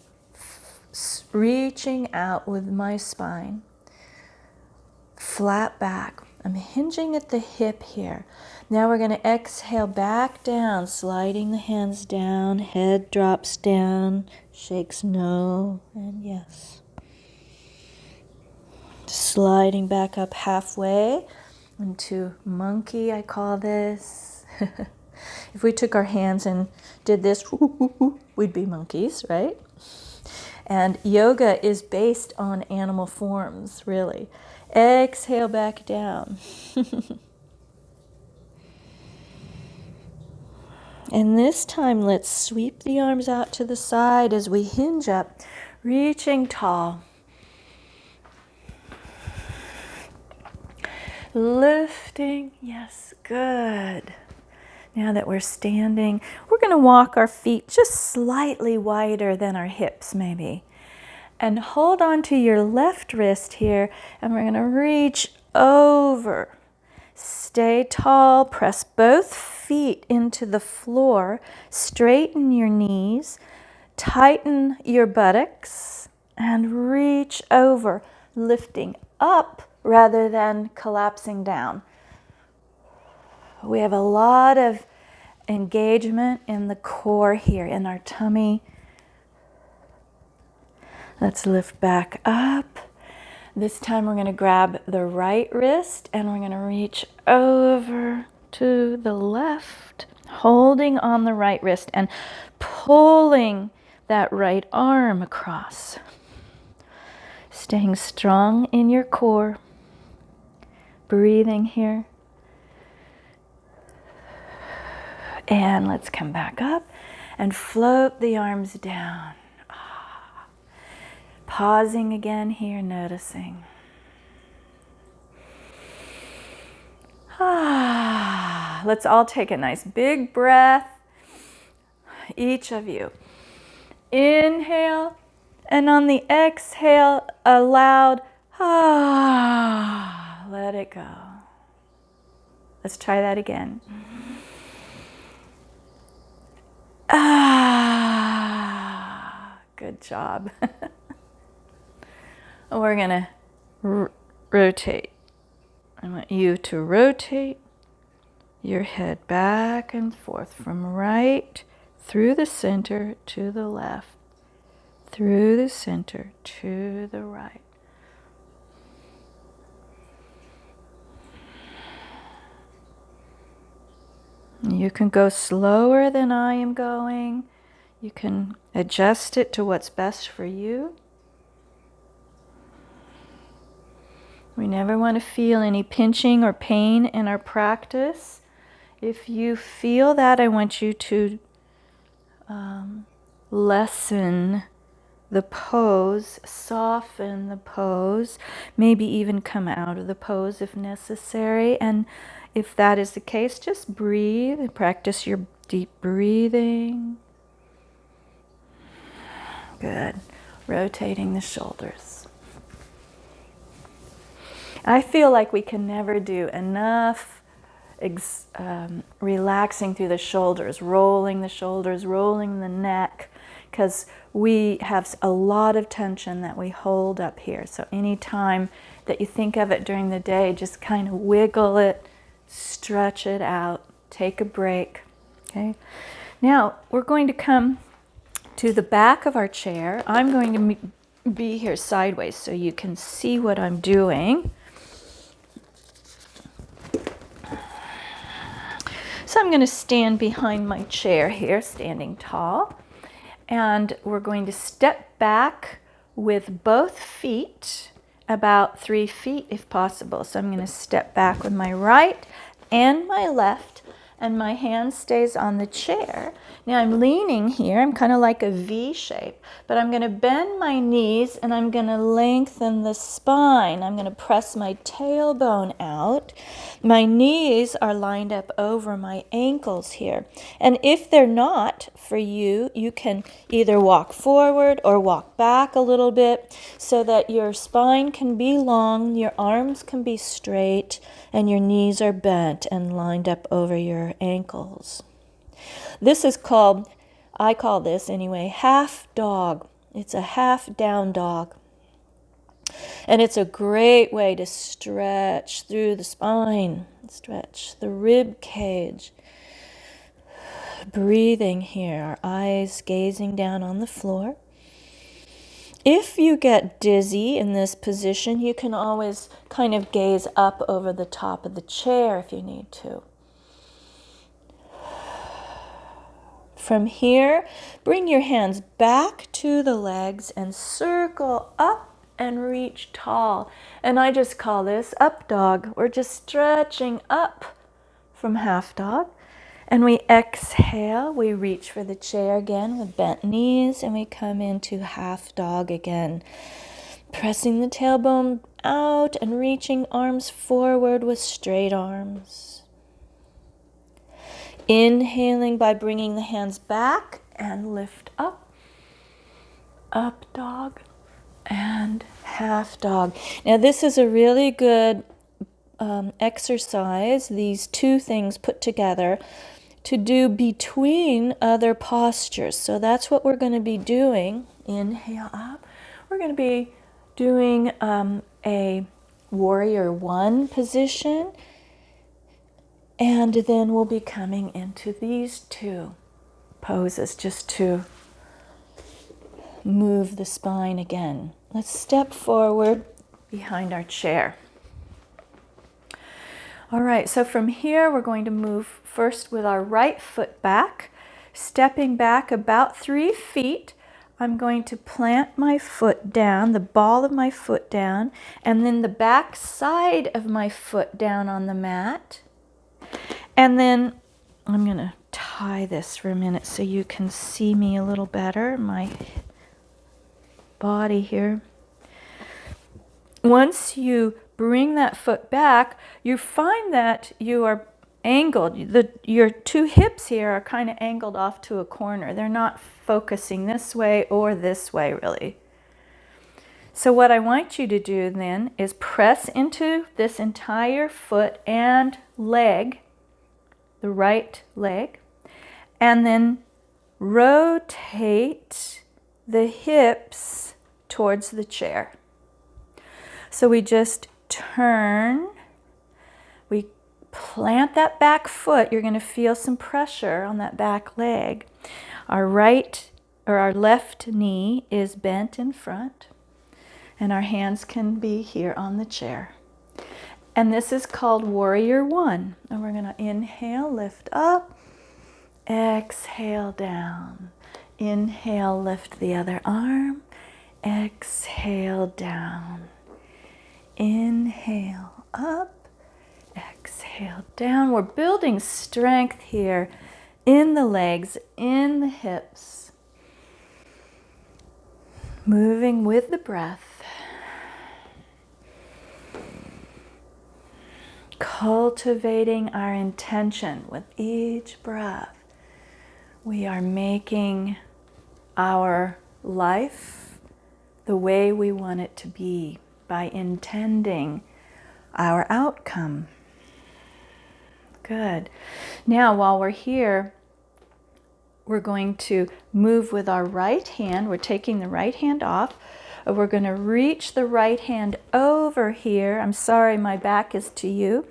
Speaker 1: reaching out with my spine. Flat back. I'm hinging at the hip here. Now we're going to exhale back down, sliding the hands down. Head drops down, shakes no, and yes. Sliding back up halfway into monkey, I call this. If we took our hands and did this, we'd be monkeys, right? And yoga is based on animal forms, really. Exhale back down. And this time, let's sweep the arms out to the side as we hinge up, reaching tall. Lifting, yes, good. Now that we're standing, we're going to walk our feet just slightly wider than our hips maybe. And hold on to your left wrist here, and we're going to reach over. Stay tall, press both feet into the floor, straighten your knees, tighten your buttocks, and reach over, lifting up rather than collapsing down. We have a lot of engagement in the core here, in our tummy. Let's lift back up. This time we're going to grab the right wrist and we're going to reach over to the left, holding on the right wrist and pulling that right arm across. Staying strong in your core. Breathing here. And let's come back up and float the arms down. Pausing again here, noticing. Let's all take a nice big breath, each of you. Inhale, and on the exhale, a loud let it go. Let's try that again. Good job. We're going to rotate. I want you to rotate your head back and forth from right through the center to the left, through the center to the right. You can go slower than I am going. You can adjust it to what's best for you. We never want to feel any pinching or pain in our practice. If you feel that, I want you to lessen the pose, soften the pose, maybe even come out of the pose if necessary. And if that is the case, just breathe and practice your deep breathing. Good. Rotating the shoulders. I feel like we can never do enough relaxing through the shoulders, rolling the neck, because we have a lot of tension that we hold up here. So anytime that you think of it during the day, just kind of wiggle it, stretch it out, take a break. Okay. Now we're going to come to the back of our chair. I'm going to be here sideways so you can see what I'm doing. So I'm going to stand behind my chair here, standing tall. And we're going to step back with both feet about 3 feet if possible. So I'm going to step back with my right and my left, and my hand stays on the chair. Now I'm leaning here. I'm kind of like a V shape, but I'm going to bend my knees and I'm going to lengthen the spine. I'm going to press my tailbone out. My knees are lined up over my ankles here. And if they're not for you, you can either walk forward or walk back a little bit so that your spine can be long, your arms can be straight, and your knees are bent and lined up over your ankles. This is called, I call this anyway, half dog. It's a half down dog. And it's a great way to stretch through the spine, stretch the rib cage. Breathing here, our eyes gazing down on the floor. If you get dizzy in this position, you can always kind of gaze up over the top of the chair if you need to. From here, bring your hands back to the legs and circle up and reach tall. And I just call this up dog. We're just stretching up from half dog. And we exhale, we reach for the chair again with bent knees, and we come into half dog again. Pressing the tailbone out and reaching arms forward with straight arms. Inhaling by bringing the hands back and lift up. Up dog and half dog. Now this is a really good exercise, these two things put together, to do between other postures. So that's what we're going to be doing. Inhale up. We're going to be doing a warrior one position, and then we'll be coming into these two poses just to move the spine again. Let's step forward behind our chair. All right, so from here we're going to move first with our right foot back, stepping back about 3 feet. I'm going to plant my foot down, the ball of my foot down, and then the back side of my foot down on the mat. And then I'm going to tie this for a minute so you can see me a little better, my body here. Once you bring that foot back, you find that you are angled. Your two hips here are kind of angled off to a corner. They're not focusing this way or this way, really. So what I want you to do then is press into this entire foot and leg, the right leg, and then rotate the hips towards the chair. So we just turn, we plant that back foot. You're going to feel some pressure on that back leg. Our left knee is bent in front, and our hands can be here on the chair. And this is called warrior one. And we're going to inhale, lift up, exhale down. Inhale, lift the other arm, exhale down. Inhale up, exhale down. We're building strength here in the legs, in the hips. Moving with the breath. Cultivating our intention with each breath. We are making our life the way we want it to be, by intending our outcome. Good. Now, while we're here, we're going to move with our right hand. We're taking the right hand off. We're going to reach the right hand over here. I'm sorry, my back is to you.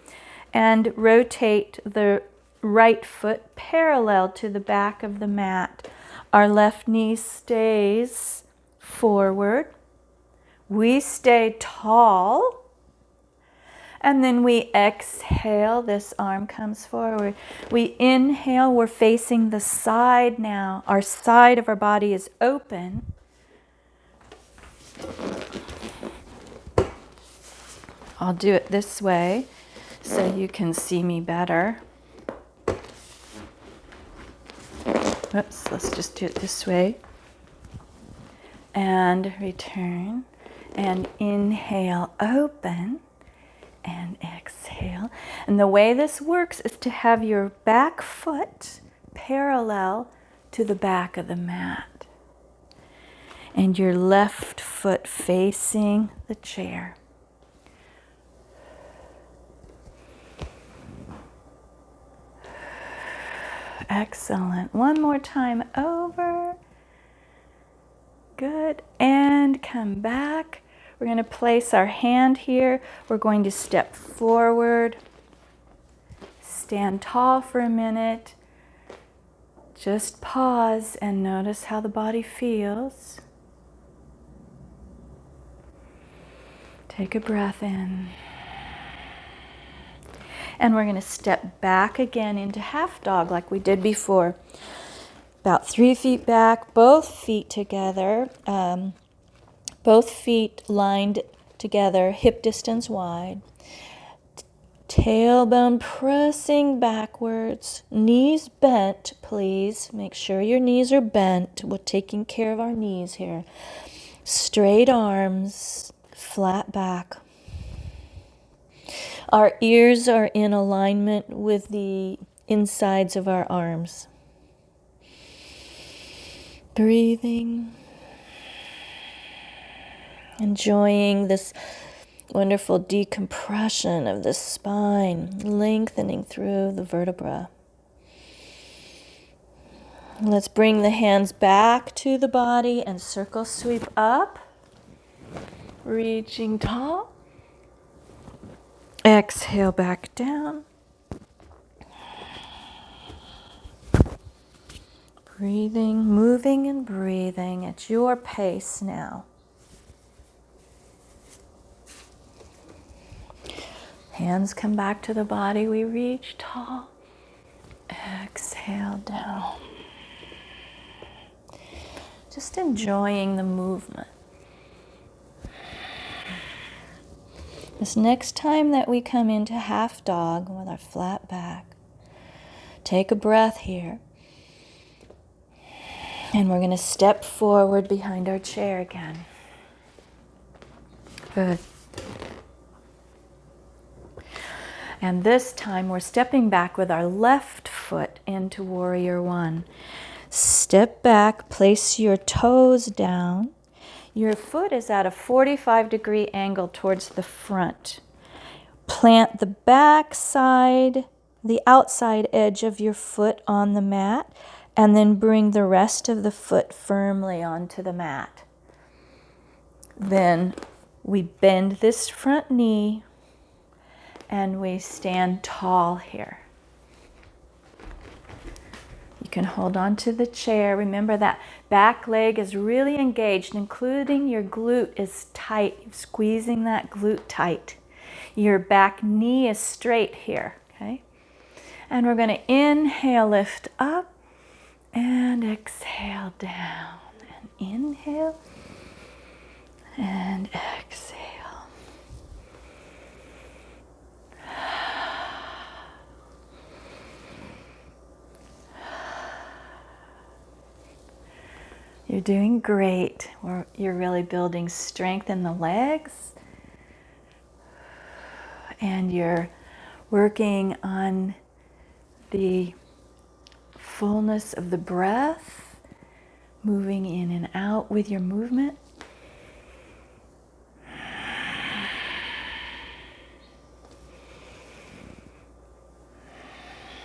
Speaker 1: And rotate the right foot parallel to the back of the mat. Our left knee stays forward. We stay tall, and then we exhale, this arm comes forward. We inhale, we're facing the side now. Our side of our body is open. I'll do it this way so you can see me better. Oops, let's just do it this way. And return. And inhale, open, and exhale. And the way this works is to have your back foot parallel to the back of the mat. And your left foot facing the chair. Excellent. One more time over. Good. And come back. We're going to place our hand here. We're going to step forward. Stand tall for a minute. Just pause and notice how the body feels. Take a breath in. And we're going to step back again into half dog like we did before. About 3 feet back, both feet together, both feet lined together, hip distance wide. Tailbone pressing backwards. Knees bent, please. Make sure your knees are bent. We're taking care of our knees here. Straight arms, flat back. Our ears are in alignment with the insides of our arms. Breathing. Enjoying this wonderful decompression of the spine, lengthening through the vertebra. Let's bring the hands back to the body and circle sweep up, reaching tall. Exhale back down. Breathing, moving and breathing at your pace now. Hands come back to the body, we reach tall. Exhale down. Just enjoying the movement. This next time that we come into half dog with our flat back, take a breath here. And we're going to step forward behind our chair again. Good. And this time we're stepping back with our left foot into Warrior One. Step back, place your toes down. Your foot is at a 45-degree angle towards the front. Plant the back side, the outside edge of your foot on the mat, and then bring the rest of the foot firmly onto the mat. Then we bend this front knee and we stand tall here. You can hold on to the chair. Remember that back leg is really engaged, including your glute is tight. You're squeezing that glute tight. Your back knee is straight here, okay? And we're going to inhale, lift up, and exhale down. And inhale, and exhale. You're doing great. You're really building strength in the legs. And you're working on the fullness of the breath, moving in and out with your movement.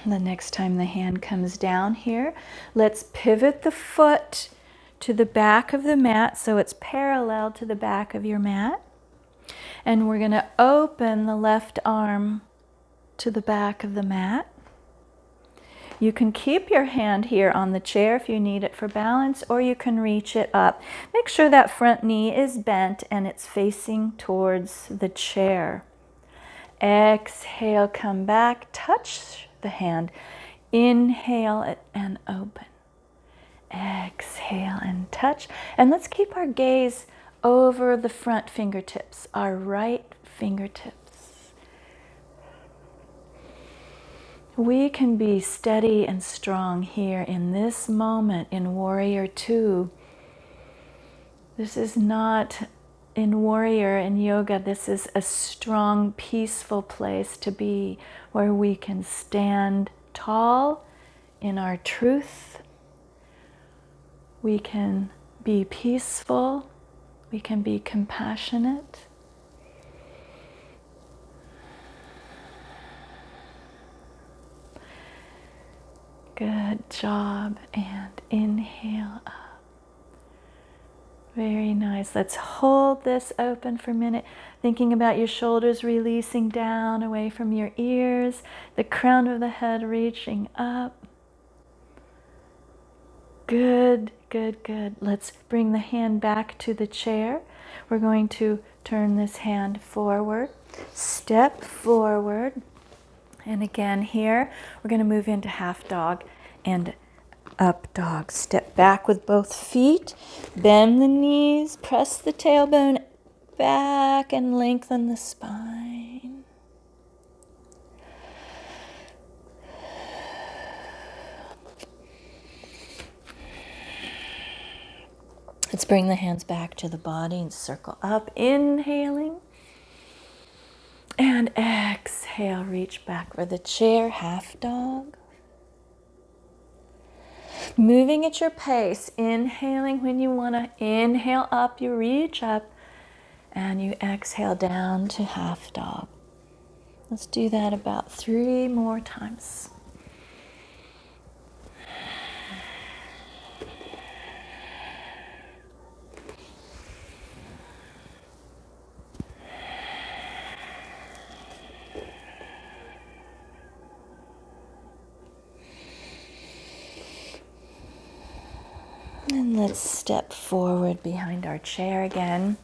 Speaker 1: The next time the hand comes down here, let's pivot the foot to the back of the mat so it's parallel to the back of your mat. And we're going to open the left arm to the back of the mat. You can keep your hand here on the chair if you need it for balance, or you can reach it up. Make sure that front knee is bent and it's facing towards the chair. Exhale, come back, touch the hand. Inhale it and open. Exhale and touch. And let's keep our gaze over the front fingertips, our right fingertips. We can be steady and strong here in this moment in Warrior Two. This is not in Warrior and Yoga. This is a strong, peaceful place to be where we can stand tall in our truth. We can be peaceful. We can be compassionate. Good job. And inhale up. Very nice. Let's hold this open for a minute, thinking about your shoulders releasing down away from your ears, the crown of the head reaching up. Good, good, good. Let's bring the hand back to the chair. We're going to turn this hand forward, step forward, and again here, we're going to move into half dog and up dog. Step back with both feet, bend the knees, press the tailbone back and lengthen the spine. Let's bring the hands back to the body and circle up, inhaling. And exhale, reach back for the chair, half dog. Moving at your pace, inhaling when you want to inhale up, you reach up, and you exhale down to half dog. Let's do that about 3 more times. And let's step forward behind our chair again.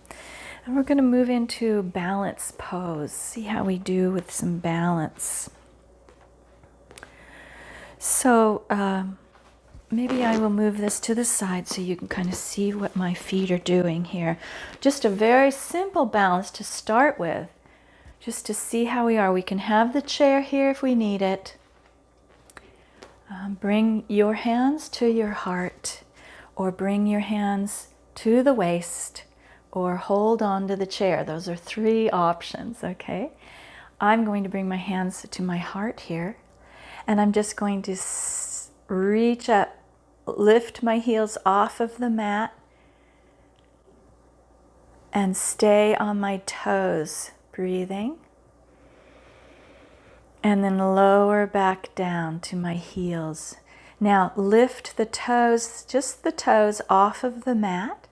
Speaker 1: And we're going to move into balance pose. See how we do with some balance. So maybe I will move this to the side so you can kind of see what my feet are doing here. Just a very simple balance to start with, just to see how we are. We can have the chair here if we need it. Bring your hands to your heart, or bring your hands to the waist, or hold on to the chair. Those are 3 options, okay? I'm going to bring my hands to my heart here, and I'm just going to reach up, lift my heels off of the mat, and stay on my toes, breathing. And then lower back down to my heels. Now lift the toes, just the toes, off of the mat.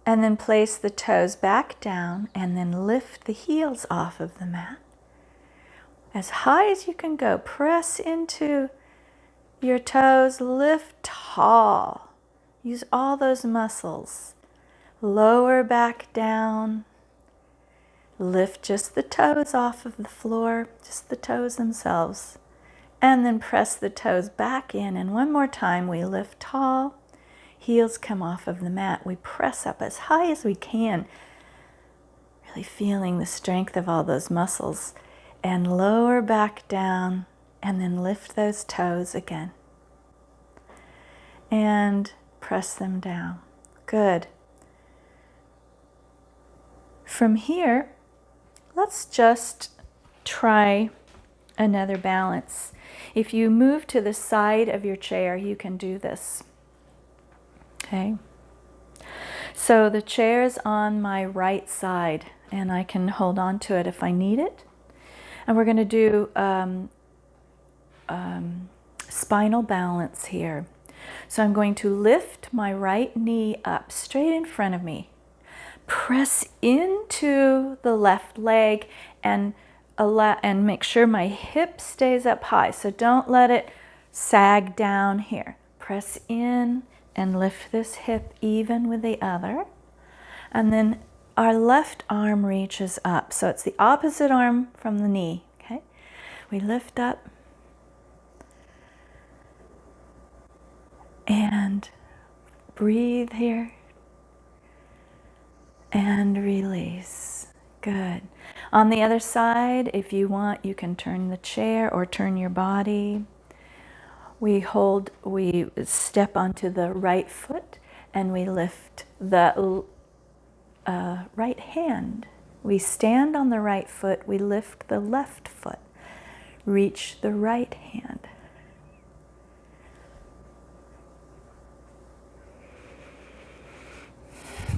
Speaker 1: And then place the toes back down, and then lift the heels off of the mat. As high as you can go. Press into your toes, lift tall. Use all those muscles. Lower back down. Lift just the toes off of the floor, just the toes themselves. And then press the toes back in. And one more time, we lift tall. Heels come off of the mat. We press up as high as we can. Really feeling the strength of all those muscles. And lower back down. And then lift those toes again. And press them down. Good. From here, let's just try another balance. If you move to the side of your chair, you can do this. Okay. So the chair is on my right side, and I can hold on to it if I need it. And we're going to do spinal balance here. So I'm going to lift my right knee up straight in front of me. Press into the left leg and make sure my hip stays up high. So don't let it sag down here. Press in and lift this hip even with the other. And then our left arm reaches up. So it's the opposite arm from the knee. Okay? We lift up and breathe here. And release. Good. On the other side, if you want, you can turn the chair or turn your body. We step onto the right foot and we lift the right hand. We stand on the right foot, we lift the left foot. Reach the right hand.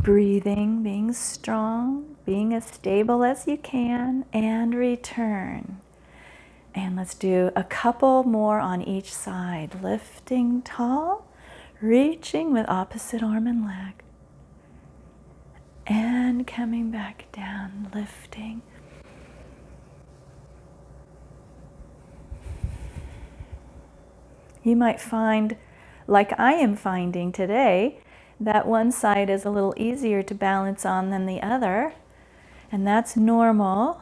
Speaker 1: Breathing, being strong, being as stable as you can, and return. And let's do a couple more on each side. Lifting tall, reaching with opposite arm and leg. And coming back down, lifting. You might find, like I am finding today, that one side is a little easier to balance on than the other, and that's normal.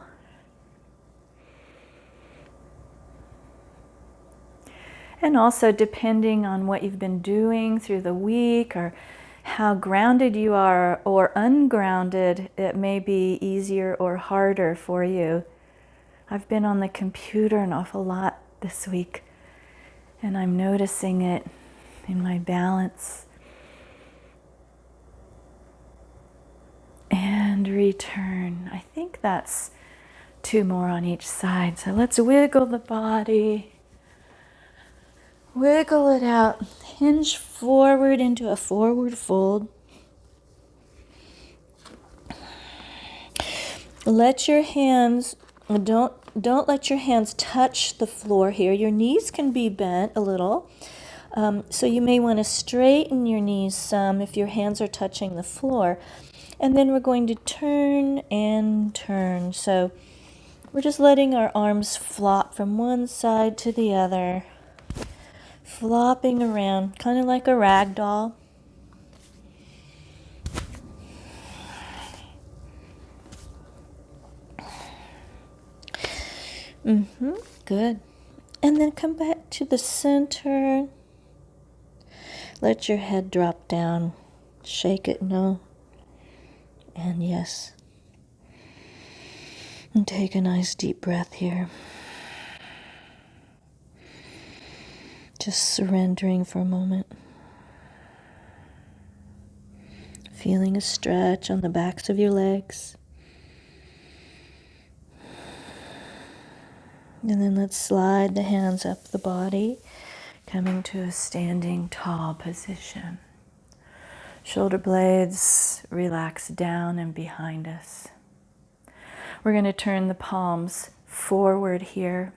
Speaker 1: And also depending on what you've been doing through the week or how grounded you are or ungrounded, it may be easier or harder for you. I've been on the computer an awful lot this week, and I'm noticing it in my balance. body turn. I think that's 2 more on each side. So let's wiggle the body. Wiggle it out. Hinge forward into a forward fold. Let your hands, don't let your hands touch the floor here. Your knees can be bent a little. So you may want to straighten your knees some if your hands are touching the floor. And then we're going to turn and turn. So we're just letting our arms flop from one side to the other. Flopping around, kind of like a rag doll. Good. And then come back to the center. Let your head drop down. Shake it, no. And yes. And take a nice deep breath here. Just surrendering for a moment. Feeling a stretch on the backs of your legs. And then let's slide the hands up the body, coming to a standing tall position. Shoulder blades relax down and behind us. We're going to turn the palms forward here.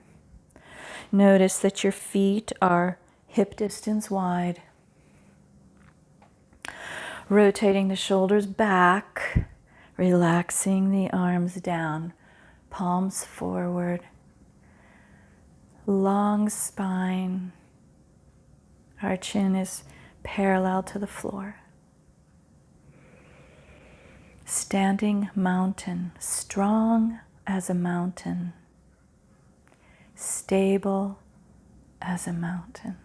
Speaker 1: Notice that your feet are hip distance wide. Rotating the shoulders back, relaxing the arms down, palms forward. Long spine. Our chin is parallel to the floor. Standing mountain, strong as a mountain, stable as a mountain.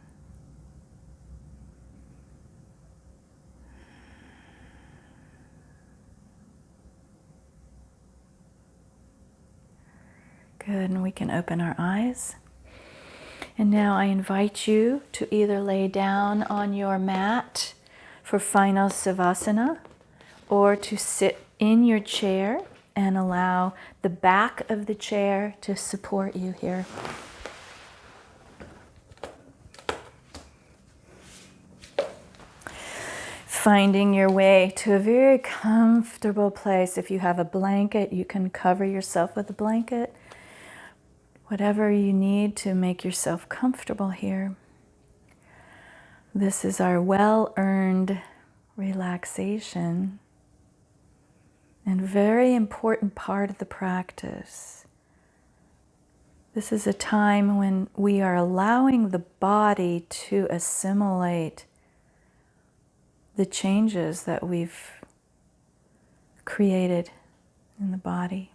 Speaker 1: Good, and we can open our eyes. And now I invite you to either lay down on your mat for final Savasana or to sit in your chair and allow the back of the chair to support you here. Finding your way to a very comfortable place. If you have a blanket, you can cover yourself with a blanket. Whatever you need to make yourself comfortable here. This is our well-earned relaxation and very important part of the practice. This is a time when we are allowing the body to assimilate the changes that we've created in the body.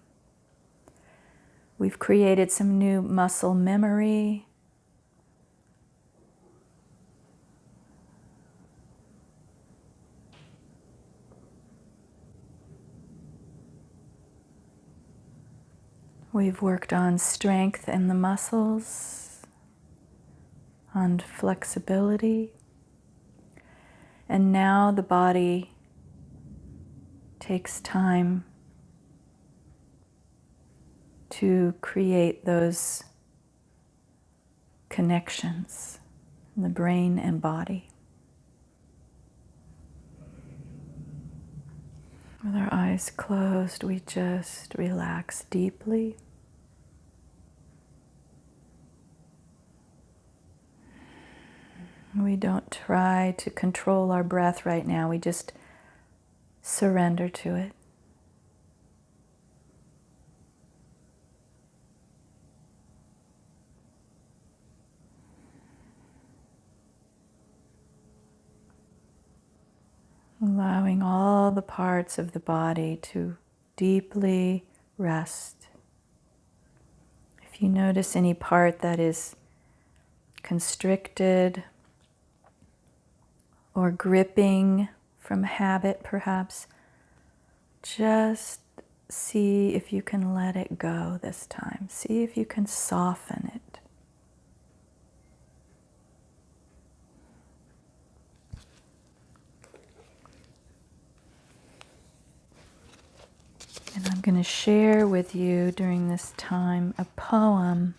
Speaker 1: We've created some new muscle memory. We've worked on strength in the muscles, on flexibility, and now the body takes time to create those connections in the brain and body. With our eyes closed, we just relax deeply. We don't try to control our breath right now. We just surrender to it. Allowing all the parts of the body to deeply rest. If you notice any part that is constricted or gripping from habit, perhaps, just see if you can let it go this time. See if you can soften it. going to share with you during this time a poem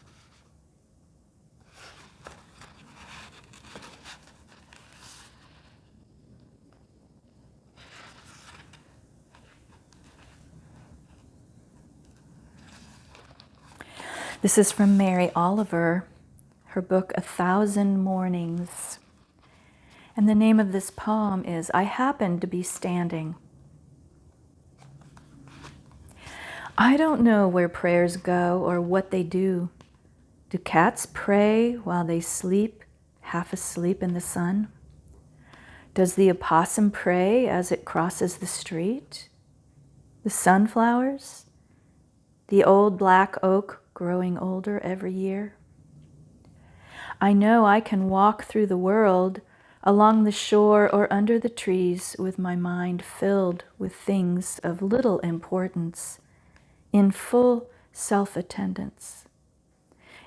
Speaker 1: This is from Mary Oliver, her book, 1,000 Mornings. And the name of this poem is, I Happened to Be Standing. I don't know where prayers go or what they do. Do cats pray while they sleep, half asleep in the sun? Does the opossum pray as it crosses the street? The sunflowers? The old black oak growing older every year? I know I can walk through the world, along the shore or under the trees, with my mind filled with things of little importance, in full self-attendance.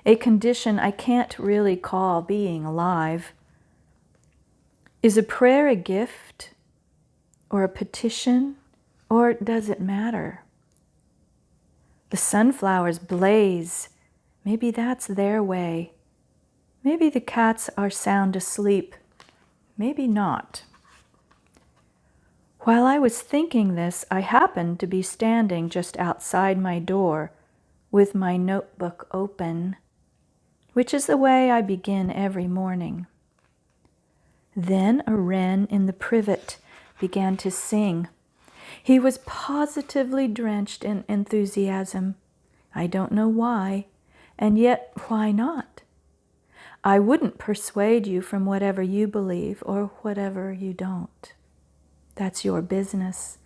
Speaker 1: A condition I can't really call being alive. Is a prayer a gift or a petition, or does it matter? The sunflowers blaze. Maybe that's their way. Maybe the cats are sound asleep. Maybe not. While I was thinking this, I happened to be standing just outside my door with my notebook open, which is the way I begin every morning. Then a wren in the privet began to sing. He was positively drenched in enthusiasm. I don't know why, and yet why not? I wouldn't persuade you from whatever you believe or whatever you don't. That's your business.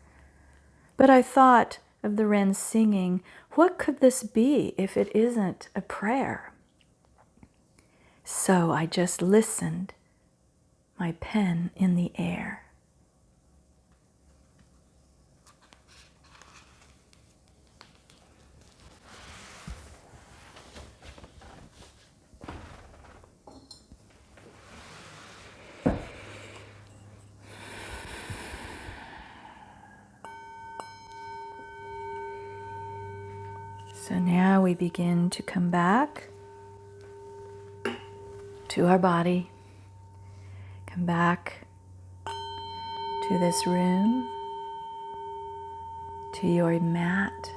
Speaker 1: But I thought of the wren singing, what could this be if it isn't a prayer? So I just listened, my pen in the air. So now we begin to come back to our body, come back to this room, to your mat,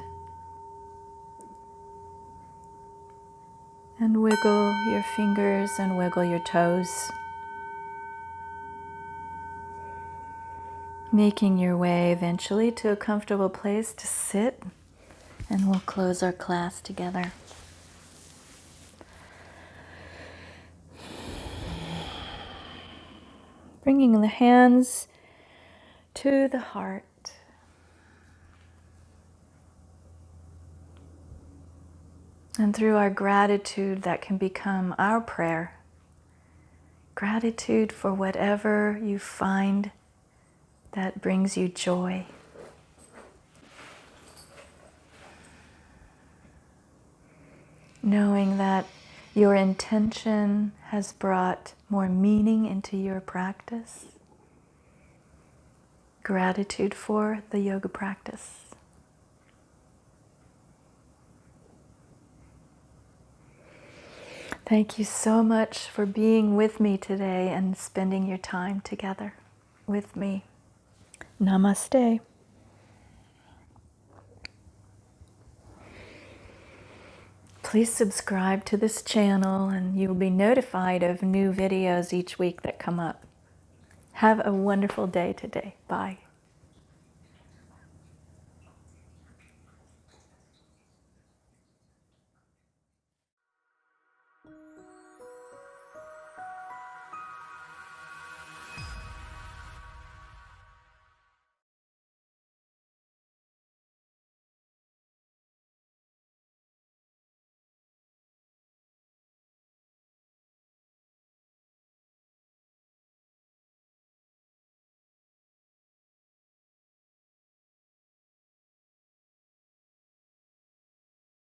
Speaker 1: and wiggle your fingers and wiggle your toes, making your way eventually to a comfortable place to sit. And we'll close our class together. Bringing the hands to the heart. And through our gratitude, that can become our prayer. Gratitude for whatever you find that brings you joy. Knowing that your intention has brought more meaning into your practice. Gratitude for the yoga practice. Thank you so much for being with me today and spending your time together with me. Namaste. Please subscribe to this channel and you'll be notified of new videos each week that come up. Have a wonderful day today. Bye.